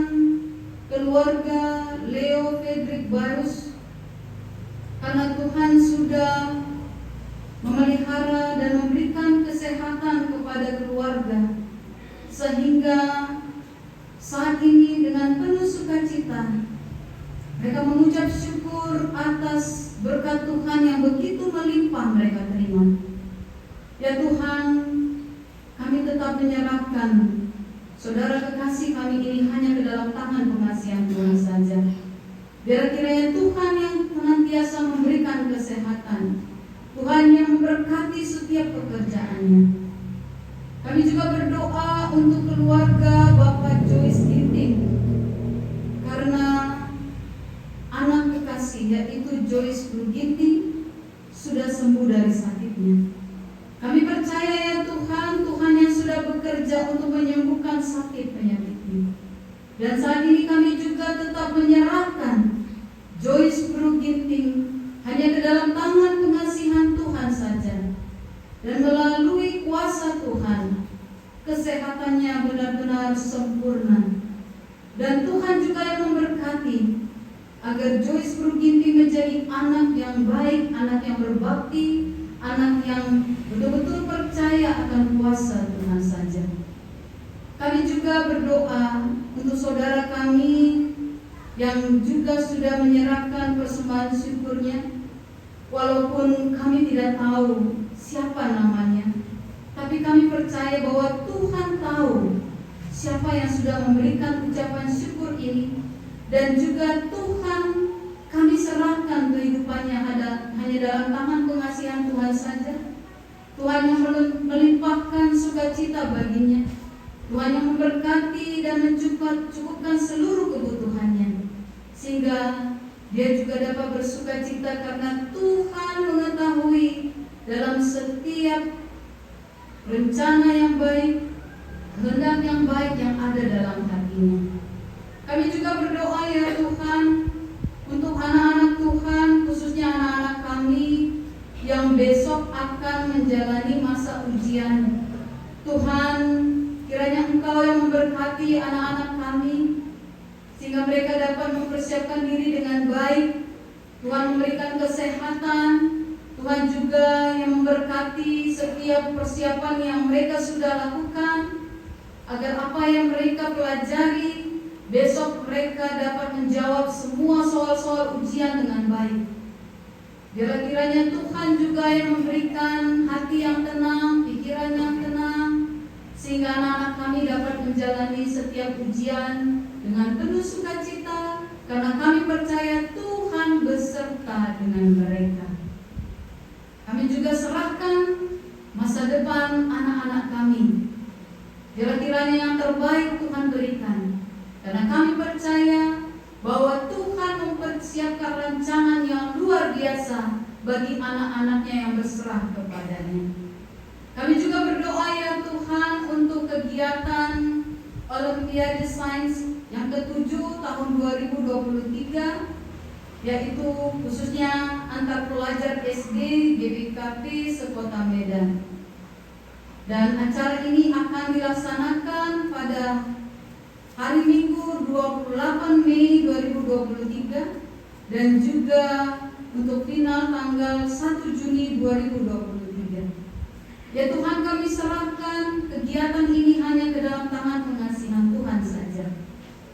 Speaker 4: keluarga Leo Frederick Barus, karena Tuhan sudah memelihara dan memberikan kesehatan kepada keluarga, sehingga saat ini dengan penuh sukacita mereka mengucap syukur atas berkat Tuhan yang begitu melimpah mereka terima. Ya Tuhan, kami tetap menyerahkan saudara kekasih kami ini hanya ke dalam tangan pengasihan Tuhan saja. Biar kiranya Tuhan yang senantiasa memberikan kesehatan, Tuhan yang memberkati setiap pekerjaannya. Kami juga berdoa untuk keluarga Bapak Joyce Ginting, karena anak kekasih yaitu Joyce Ginting sudah sembuh dari sakitnya. Kami percaya ya Tuhan, Tuhan yang sudah bekerja untuk menyembuhkan sakit penyakitnya. Dan saat ini kami juga tetap menyerahkan Joyce Ginting hanya ke dalam tangan pengasihan Tuhan saja. Dan melalui kuasa Tuhan, kesehatannya benar-benar sempurna. Dan Tuhan juga yang memberkati agar Joyce Ginting menjadi anak yang baik, anak yang berbakti, anak yang betul-betul percaya akan kuasa Tuhan saja. Kami juga berdoa untuk saudara kami yang juga sudah menyerahkan persembahan syukurnya, walaupun kami tidak tahu siapa namanya, tapi kami percaya bahwa Tuhan tahu siapa yang sudah memberikan ucapan syukur ini, dan juga Tuhan kami serahkan kehidupannya hanya dalam tangan pengasihan Tuhan saja. Tuhan yang melimpahkan sukacita baginya, Tuhan yang memberkati dan mencukupkan seluruh kebutuhannya, sehingga dia juga dapat bersukacita karena Tuhan mengetahui dalam setiap rencana yang baik, kehendak yang baik yang ada dalam hatinya. Kami juga berdoa ya Tuhan untuk anak-anak Tuhan, khususnya anak-anak kami yang besok akan menjalani masa ujian. Tuhan, kiranya Engkau yang memberkati anak-anak kami, sehingga mereka dapat mempersiapkan diri dengan baik. Tuhan memberikan kesehatan, Tuhan juga yang memberkati setiap persiapan yang mereka sudah lakukan, agar apa yang mereka pelajari besok mereka dapat menjawab semua soal-soal ujian dengan baik. Biarlah kiranya Tuhan juga yang memberikan hati yang tenang, pikiran yang tenang, sehingga anak-anak kami dapat menjalani setiap ujian dengan penuh sukacita, karena kami percaya Tuhan beserta dengan mereka. Kami juga serahkan masa depan anak-anak kami. Biarlah kiranya yang terbaik Tuhan berikan, karena kami percaya bahwa Tuhan mempersiapkan rancangan yang luar biasa bagi anak-anaknya yang berserah kepadanya. Kami juga berdoa ya Tuhan untuk kegiatan Olimpiade Sains yang ke-7 tahun 2023, yaitu khususnya antar pelajar SD GBKP sekota Medan. Dan acara ini akan dilaksanakan pada hari Minggu 28 Mei 2023 dan juga untuk final tanggal 1 Juni 2023. Ya Tuhan, kami serahkan kegiatan ini hanya ke dalam tangan pengasihan Tuhan saja.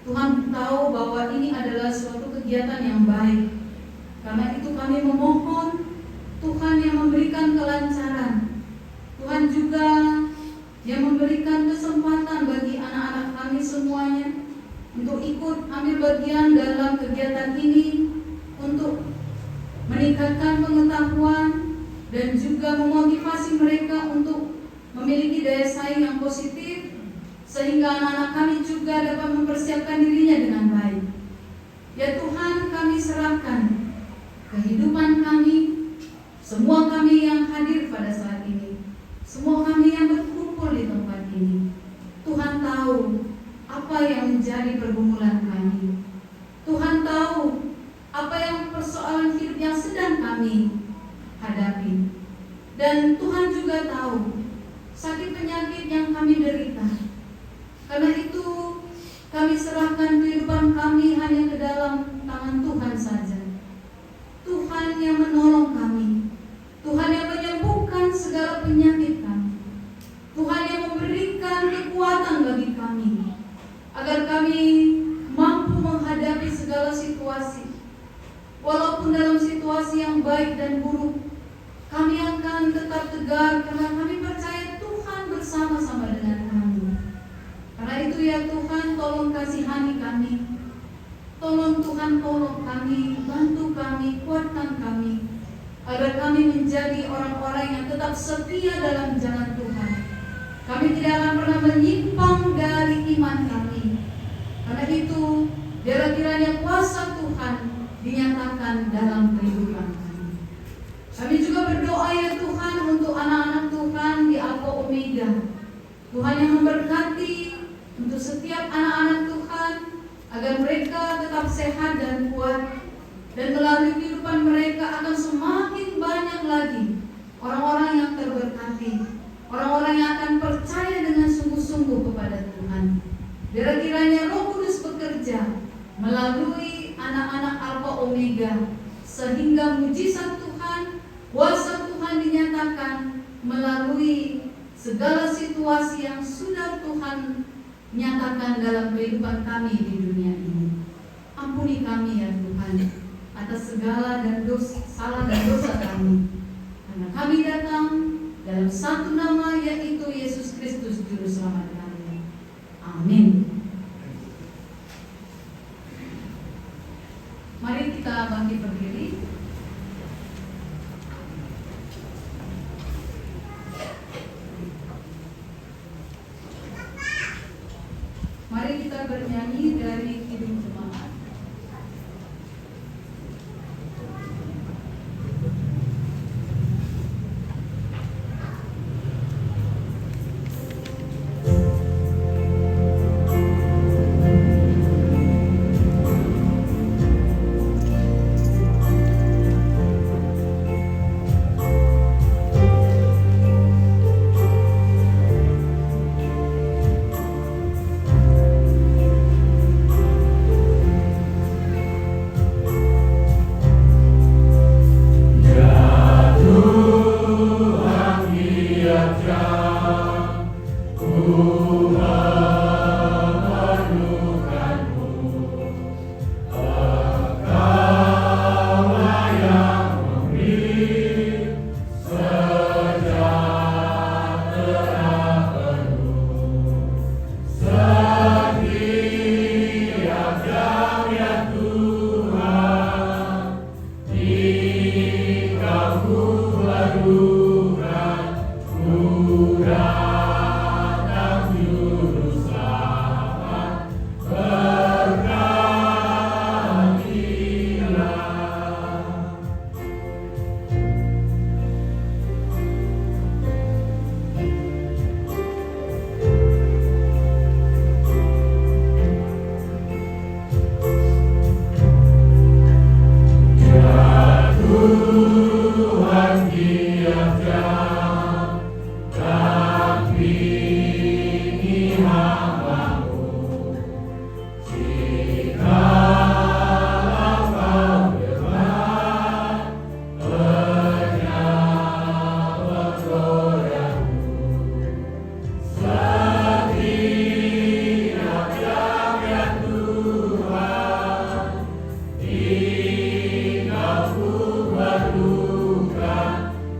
Speaker 4: Tuhan tahu bahwa ini adalah suatu kegiatan yang baik. Karena itu kami memohon Tuhan yang memberikan kelancaran. Tuhan juga yang memberikan kesempatan bagi anak-anak kami semuanya untuk ikut ambil bagian dalam kegiatan ini, untuk meningkatkan pengetahuan, dan juga memotivasi mereka untuk memiliki daya saing yang positif, sehingga anak-anak kami juga dapat mempersiapkan dirinya dengan baik. Ya Tuhan, kami serahkan kehidupan kami, semua kami yang hadir pada saat ini, semua kami yang berkumpul di tempat ini. Tuhan tahu apa yang menjadi pergumulan kami. Tuhan tahu apa yang persoalan hidup yang sedang kami hadapi. Dan Tuhan juga tahu sakit penyakit yang kami derita. Karena itu kami serahkan kehidupan kami hanya ke dalam tangan Tuhan saja. Tuhan yang menolong kami, Tuhan yang menyembuhkan segala penyakit kami, Tuhan yang memberikan kekuatan bagi kami, agar kami mampu menghadapi segala situasi. Walaupun dalam situasi yang baik dan buruk, kami akan tetap tegar karena kami percaya Tuhan bersama-sama dengan kami. Karena itu ya Tuhan, tolong kasihani kami. Tolong Tuhan, tolong kami, bantu kami, kuatkan kami, agar kami menjadi orang-orang yang tetap setia dalam jalan Tuhan. Kami tidak akan pernah menyimpang dari iman kami. Karena itu, biarlah kiranya kuasa Tuhan dinyatakan dalam kehidupan kami. Kami juga berdoa ya Tuhan untuk anak-anak Tuhan di Alpha Omega. Tuhan yang memberkati untuk setiap anak-anak Tuhan, agar mereka tetap sehat dan kuat, dan melalui kehidupan mereka akan semakin banyak lagi orang-orang yang terberkati, orang-orang yang akan percaya dengan sungguh-sungguh kepada Tuhan. Biar kiranya Roh Kudus bekerja melalui anak-anak Alpha Omega, sehingga mujizat Tuhan, kuasa Tuhan dinyatakan melalui segala situasi yang sudah Tuhan nyatakan dalam kehidupan kami di dunia ini. Ampuni kami ya Tuhan atas segala dan salah dan dosa kami, karena kami datang dalam satu nama, yaitu Yesus Kristus Juru Selamat kami. Amin. Mari kita bangkit berdiri. Mari kita bernyanyi dari Kidung Jemaat.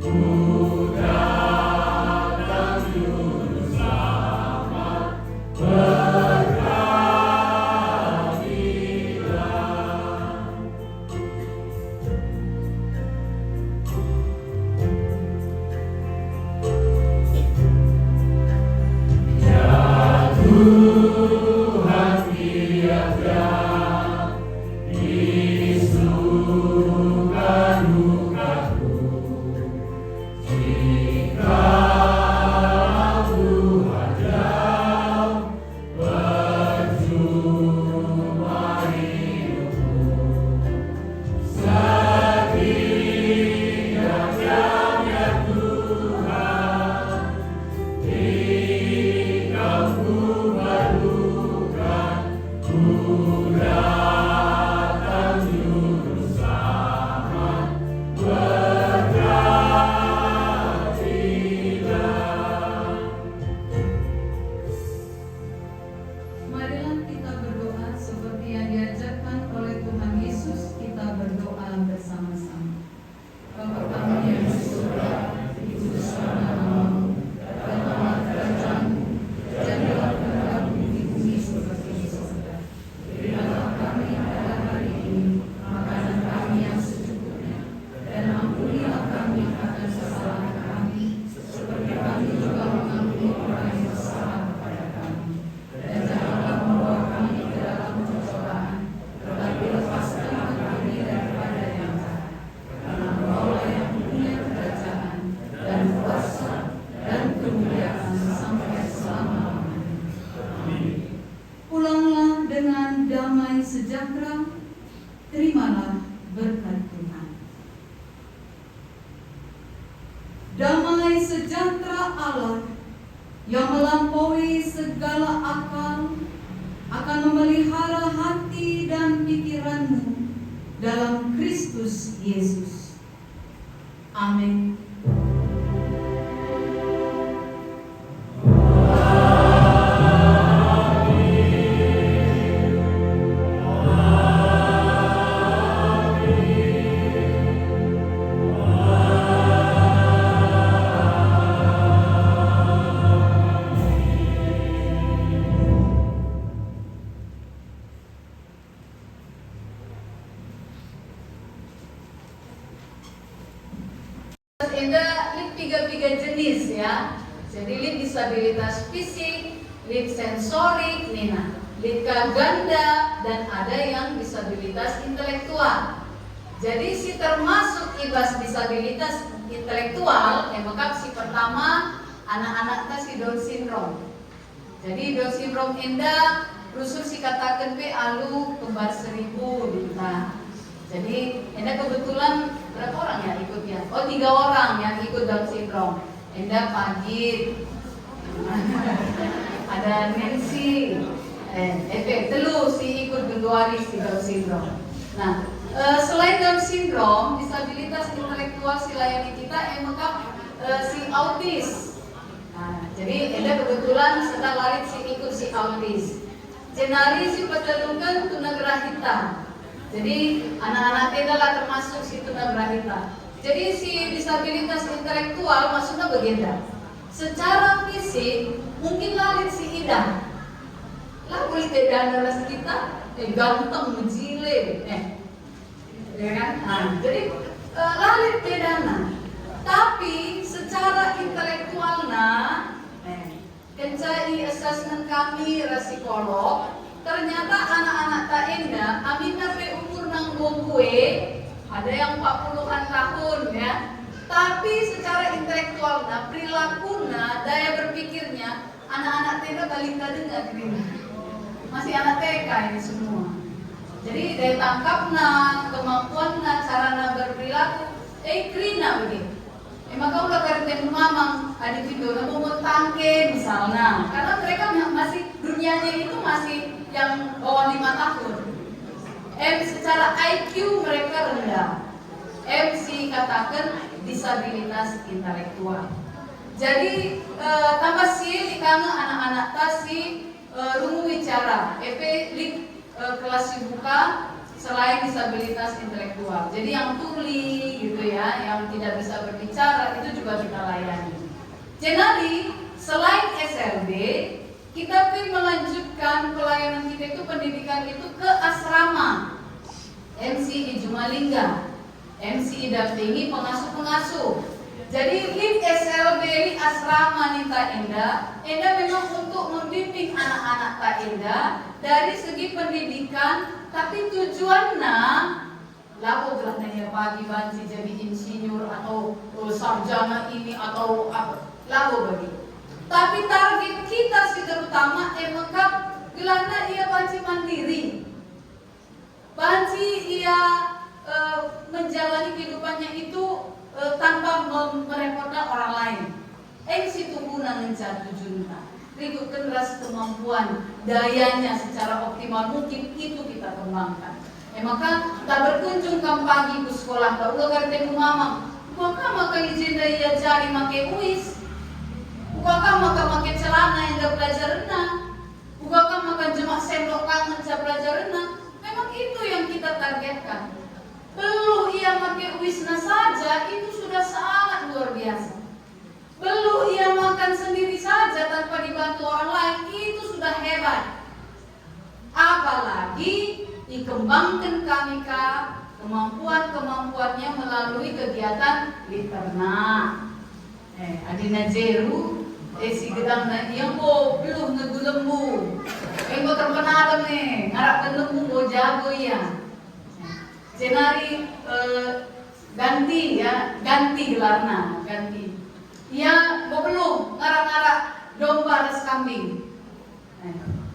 Speaker 2: Bukan
Speaker 3: damai sejahtera Allah yang melampaui segala akal akan memelihara hati dan pikiranmu dalam Kristus Yesus. Amin.
Speaker 4: Ada tiga jenis ya. Jadi lid disabilitas fisik, lid sensorik, lid ganda, dan ada yang disabilitas intelektual. Jadi si termasuk ibas disabilitas intelektual, maka si pertama anak-anak si Down syndrome. Jadi Down syndrome enda rusuh si katakan pe alu kembar 1000 dinta. Jadi enda kebetulan berapa orang ya ikutnya? Oh 3 orang yang ikut Down syndrome. Enda Pagit, ada Nancy, telu si ikut Genduari si Down syndrome. Nah, selain Down syndrome, disabilitas intelektual si layani kita si autis. Nah, jadi enda kebetulan sedang lalit si ikut si autis. Jenari si petelukan tunagrahita. Jadi anak-anak enda lah termasuk si tunagrahita. Jadi si disabilitas intelektual maksudnya begini. Secara fisik mungkin lalit si Ida. Lah boleh tidak ada kita, ganteng menjile, ya kan? Nah, jadi lalit bedana. Tapi secara intelektualnya, kencai asesmen kami psikolog, ternyata anak-anak tak enda, aminah pe umur nang gue, ada yang 40-an tahun ya. Tapi secara intelektualnya, perilakunya, daya berpikirnya, anak-anak tenda paling kadang masih anak TK ini semua. Jadi daya tangkapnya, kemampuannya, caranya berperilaku, krina begitu. Maka udah karena mamang ada video mau tangke misalnya, karena mereka masih dunianya itu masih yang bawah 5 tahun. Secara IQ mereka rendah. MC katakan disabilitas intelektual. Jadi tambah sih karena anak-anak tasi rungu bicara, kelas buka selain disabilitas intelektual. Jadi yang tuli gitu ya, yang tidak bisa berbicara itu juga kita layani. Jadi selain SLB, kita pun melanjutkan pelayanan kita itu pendidikan itu ke asrama. MC Ijumalingga, MC dampingi pengasuh-pengasuh. Jadi link SLB ini asrama Nita Enda memang untuk membimbing anak-anak Tak Enda dari segi pendidikan, tapi tujuannya lapo geraknya pagi banci jadi insinyur atau sarjana ini atau apa, lapo bagi. Tapi target kita sih terutama mengkap gelarnya ia banci mandiri. Banci ia menjalani kehidupannya itu tanpa merepotkan orang lain. Si tubuhna ngejar tujuannya. Ributkan ras kemampuan dayanya secara optimal mungkin itu kita kembangkan. Maka tak berkunjung kam pagi ke sekolah, tak udah kartemu mamang. Bukankah maka izin ia jari make uis? Bukankah maka make celana yang dah belajar renang? Bukankah maka jemak sendok kangen yang belajar renang? Memang itu yang kita targetkan. Belum ia pakai wisna saja itu sudah sangat luar biasa. Belum ia makan sendiri saja tanpa dibantu orang lain itu sudah hebat. Apalagi dikembangkan kemampuan-kemampuannya melalui kegiatan literna. Adina jeru si gedang na yang belum ngegulembu. Yang terkenal nih, ngarap lembu go jago ya. Jenari ganti gelarna, ganti. Ia belum ngarap-ngarap domba ras kambing.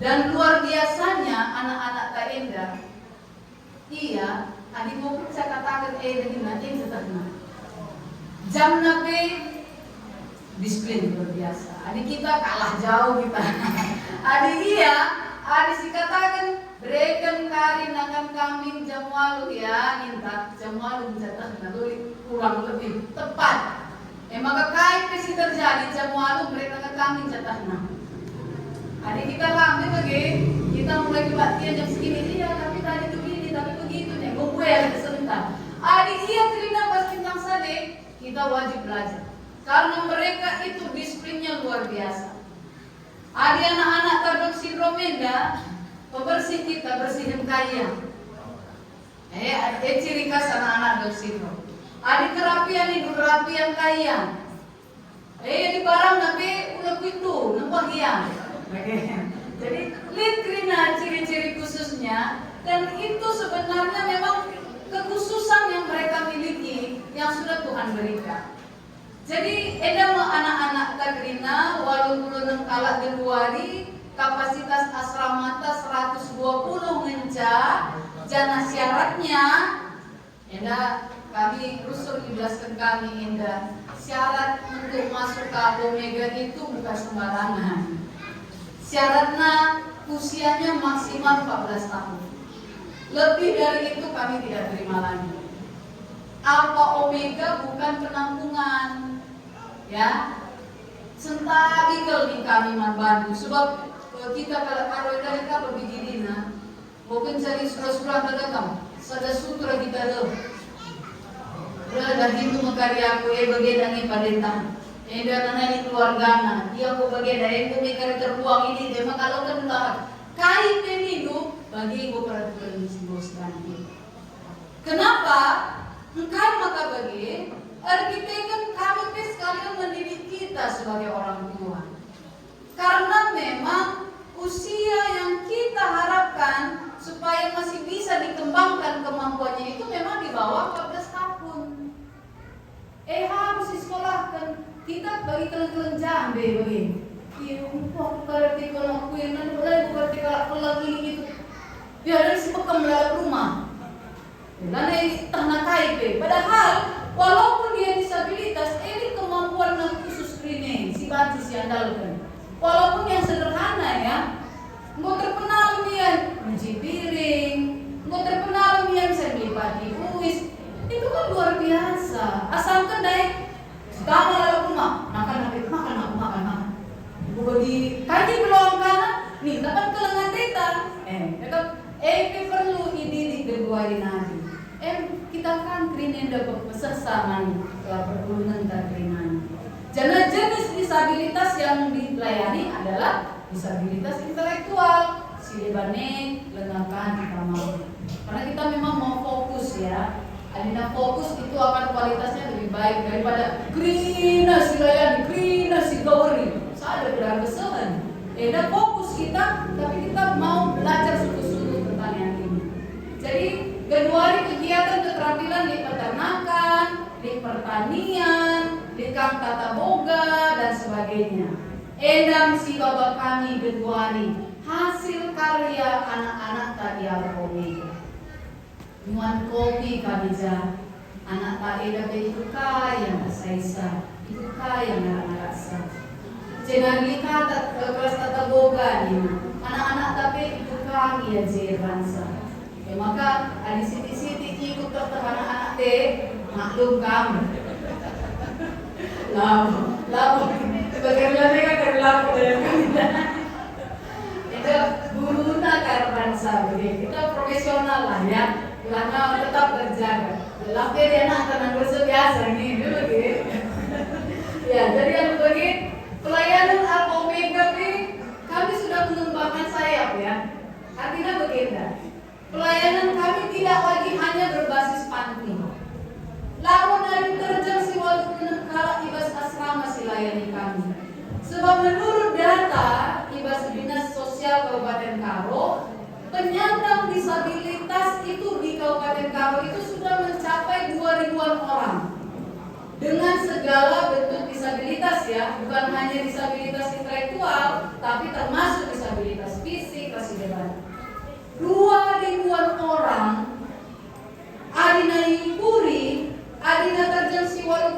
Speaker 4: Dan luar biasanya anak-anak Tak Enda, iya, adik mau saya katakan dengan nanti seterna. Jam nape
Speaker 3: disiplin luar biasa. Adik kita kalah jauh kita. Adik adik si katakan berikan kari nakan kambing jam walu ya, ninta jam walu mencatat lalu kurang lebih tepat. Maka kait pasti terjadi jam walu mereka nakan kambing catatnya. Adik kita kami bagi kita mulai kebaktian jam segini iya, tapi tadi begini, tapi begitu nih, gue ada sebentar. Adik terima pas bintang sade, kita wajib belajar. Karena mereka itu disiplinnya luar biasa. Ada anak-anak terdok sindrom enggak, pembersih kita bersihin kaya. Ada ciri khas anak-anak terdok sindrom. Ada kerapian itu kerapian kaya. Di barang tapi udah pintu, nampak hiang. Jadi lihat krina ciri-ciri khususnya, dan itu sebenarnya memang kekhususan yang mereka miliki yang sudah Tuhan berikan. Jadi edam anak-anak takrina walaupun kalak Januari kapasitas asramata 120 ngenca jana syaratnya enda kami rusul dijelaskan kami enda syarat untuk masuk ke Omega itu bukan sembarangan. Syaratnya usianya maksimal 14 tahun. Lebih dari itu kami tidak terima lagi. Alpha Omega bukan penampungan. Ya, sentagikel di kami manbantu sebab kita kalau karena kita begini nah, mungkin cari surah-surah terdekat, sada sutra kita deh. Berada Hindu makarya aku bagian padentang. Enda nana keluarga dia aku bagian dari aku mikir terbuang ini dia kalau kenal kai penidu bagi aku peraturan simbos nanti. Kenapa? Engkau maka bagi arsitek kan kami sekalian mendidik kita sebagai orang tua. Karena memang usia yang kita harapkan supaya masih bisa dikembangkan kemampuannya itu memang di bawah 14 tahun. Harus disekolahkan. Kita bagi kalian jambe bagi. Iya, aku berarti kalau aku yang nanti boleh berarti kalau lagi gitu. Biar si bekam dalam rumah. Lalu tanah KIP. Padahal walaupun dia disabilitas, ini kemampuan yang khusus screening si bantu si andalkan. Walaupun yang sederhana ya, nggak terkenal dia mencuci piring, nggak terkenal dia bisa melipati kuis, itu kan luar biasa. Asalkan naik tanah dalam rumah, makan. Bagi kaji peluang kanan, nih dapat kelengan teta. Perlu dididik kedua hari. Kita kan krinen dapat pesersaman perkebunan takrinan. Jenis disabilitas yang dilayani adalah disabilitas intelektual, silebane, lengakan, kamar. Karena kita memang mau fokus ya. Adina fokus itu akan kualitasnya lebih baik daripada krina silayani, krina sigawari. Saya ada keselan. Dan fokus kita, tapi kita mau belajar sungguh-sungguh tentang yang ini. Jadi Januari kegiatan keterampilan di peternakan, di pertanian, di kang tata boga dan sebagainya. Edam si bapak kami Januari hasil karya anak-anak tadi Omega. Muan kopi kabija anak tadi dapat itu kaya saisa, itu kaya ngarasa. Jangan dikata kelas tata boga nih, anak-anak tapi itu kaya jeransa. Maka ada siti-siti ikut ke anak-anak teh maklum kamu. Lalu bagaimana mereka terlalu dalam kita. Itu guna karbansa begitu. Kita profesional lah ya, karena tetap terjaga. Tapi dia nak tenang biasa nih dulu gitu. Ya jadi yang begini pelayanan Alpha Omega kami sudah mengembangkan sayap ya. Artinya begini. Pelayanan kami tidak lagi hanya berbasis panti. Lalu dari terjang si walaupun kalau ibas asrama si layani kami. Sebab menurut data ibas dinas sosial Kabupaten Karo, penyandang disabilitas itu di Kabupaten Karo itu sudah mencapai 2.000-an orang. Dengan segala bentuk disabilitas ya, bukan hanya disabilitas intelektual, tapi termasuk disabilitas fisik, kesedaran. 2.000-an orang adina yukuri, adina terjang siwa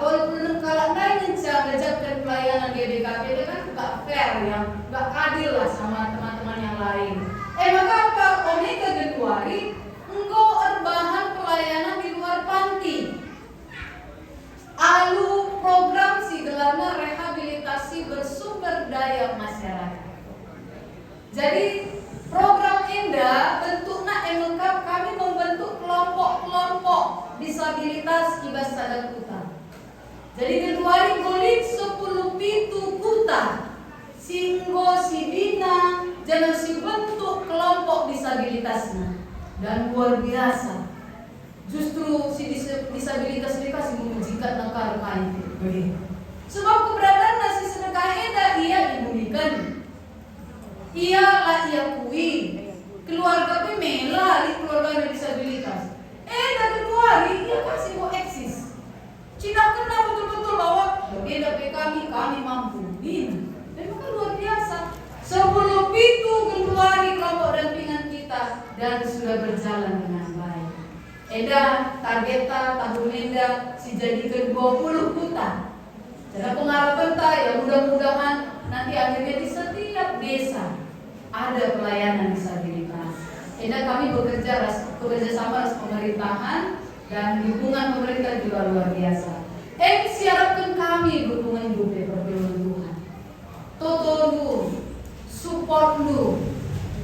Speaker 3: walaupun kalak naik ngencang fair, yang gak adil lah sama teman-teman yang lain. Maka apa? Omega Genuari engkau erbahan pelayanan di luar panti. Alu program si gelarnya rehabilitasi bersumber daya masyarakat. Jadi program Indah bentuknya lengkap, kami membentuk kelompok-kelompok disabilitas Ibas Sadar Kuta. Jadi Genuari golik 10 pitu kuta singgo si bina jangan si bentuk kelompok disabilitasnya. Dan luar biasa, justru si disabilitas mereka si mengujikan nakar kain begitu. Sebab keberadaan nasi sedekah Eda ia dibumikan, ia lah ia kui keluarga pemela di keluarga disabilitas. Eda Genuari ia kasih mau eksis. Cina kena betul-betul bahwa Eda kami mampu ini. Dan maka luar biasa. Sebelum itu Genuari kelompok dampingan kita dan sudah berjalan dengan baik. Eda targeta tahun Eda si jadikan 20 kuta. Jadi pengharapan ya mudah-mudahan nanti akhirnya di setiap desa ada pelayanan disabilitas. Eda kami bekerja sama dengan pemerintahan dan dukungan pemerintah juga luar biasa. Siapkan kami dukungan juga perfilman Tuhan. Toto lu, support lu.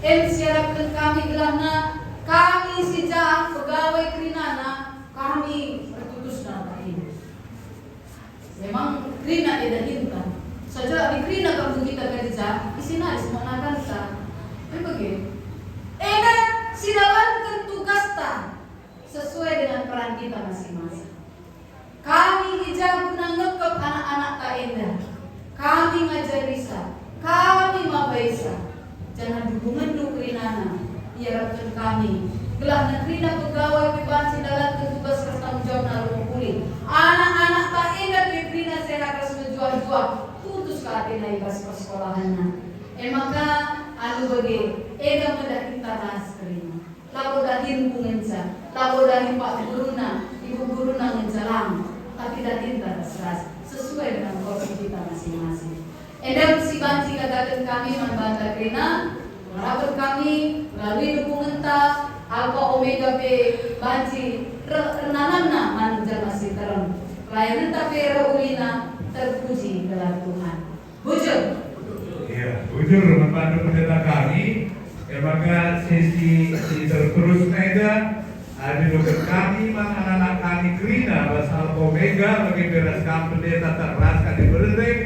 Speaker 3: Siapkan kami gelahna, kami si Jang pegawai Krinana, kami bertutus nama ini. Memang Krina Eda hintan. Saja di Krina kamu kita kerja, isina semua akan kita. Begitu. Eda silakan tugas ta sesuai dengan peran kita masing-masing. Kami ijab guna ngekep anak-anak tak Eda. Kami ngajar bisa, kami mabaisa. Jangan dukungan du Krinana. Iarapkan kami. Gelah Krina pegawai bebansi dalam tugas bertanggung jawab naruh pulih. Anak-anak tak Eda Krina sehat harus menjual-jual. Putus ke Athena ibas persekolahannya. Maka anu bagi Eda mudah kita ras Krina. Lalu dahin pungenca, lalu dahin Pak Guruna, Ibu Guruna menjalang. Tapi dahin teras sesuai dengan porsi kita masing-masing. Eda si banci katakan kami membantah Krina, merapat kami melalui dukungan ta Alpha Omega P banci renanana manjar masih terang. Pelayanan tapi Raulina terpuji dalam Tuhan. Bujur.
Speaker 2: Iya, bujur membantu pendeta kami. Maka sesi terus Eda ada dokter kami, anak-anak kami Krina basal Omega bagi bereskan pendeta teras kali berdek.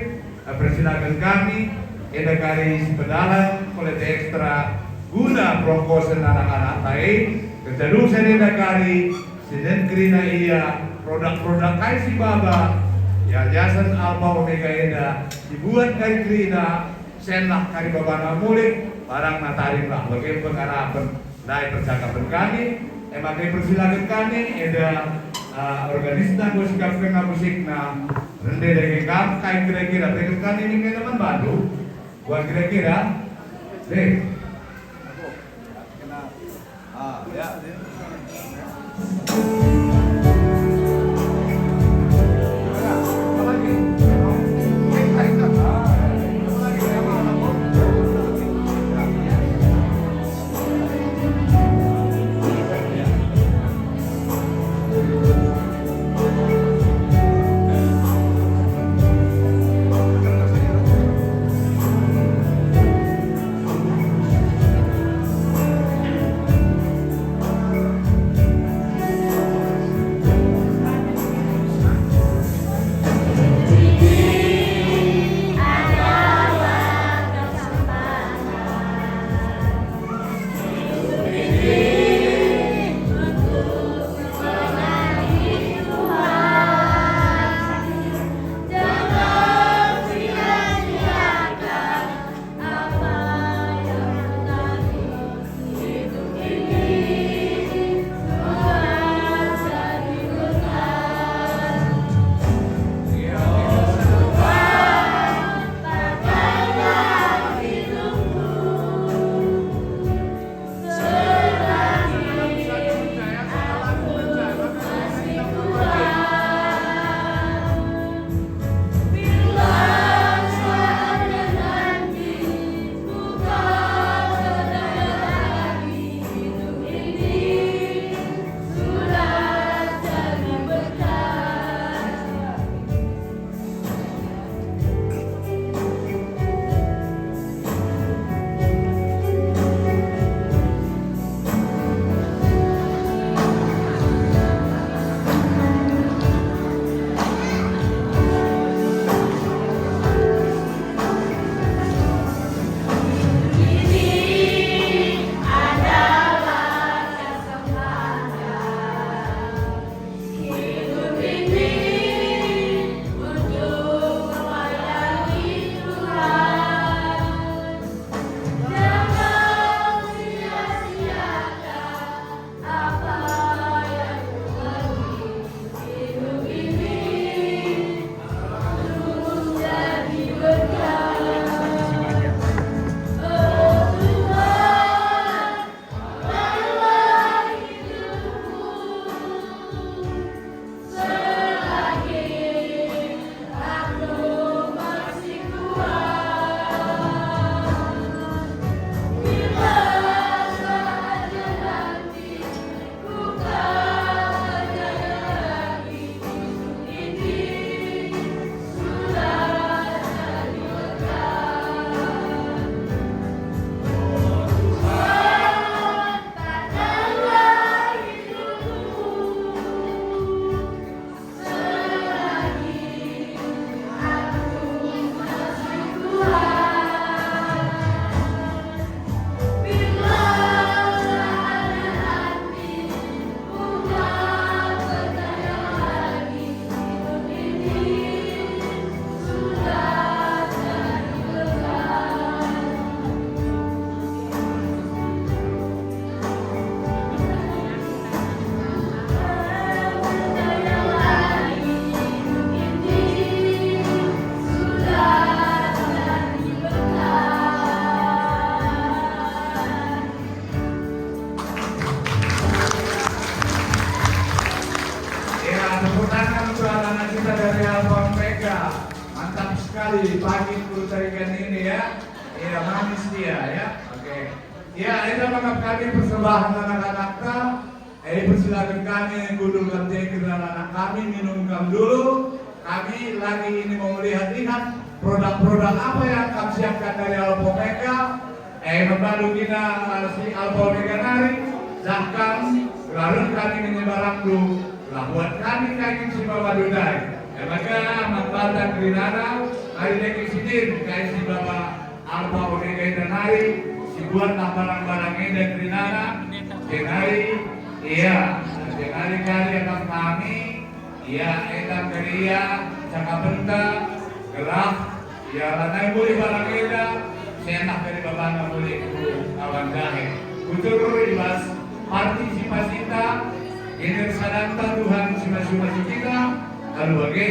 Speaker 2: Persilakan kami Eda kali si pedalan oleh ekstra guna prokosen anak-anak lain. Kejadung saya Eda kali sinen Krina iya produk-produk kai si baba ya jasan Alpha Omega Eda dibuat kali Krina senlah kali baba mulik barang natarim lah bagi pengharapan dari percakapan kami. Makai persilakan kami Eda organisasi musikap kena musikna rende dari kam kai kira-kira dengan ini teman Bandung buat kira-kira deh ya Ya, mantap sekali pagi tarikan ini ya. Iya, manis dia ya. Oke. Ya, ini menganggap kami persembahan anak-anak kita. Persilakan kami gudungkan teh anak kami minumkan dulu. Kami lagi ini mau melihat-lihat produk-produk apa yang kami siapkan dari Alpomega. Membantu kita si Alpomega nari. Zakam, lalu kami menyebarang dulu. Lah buat kami kain si Bapak Dudai. Maka membantah Grinada, hari ini sidin kain si Bapak Alpomega dan nari. Si buat barang-barang ini Grinada, denari. Iya, denari kali akan kami. Iya, edan geria, cakap benda, gerak. Ya, lanai boleh barang eda. Senak dari Bapak nggak boleh kawan gahe. Kutur ibas partisipasi kita, ini sadanta Tuhan si masing-masing kita. Lalu bagi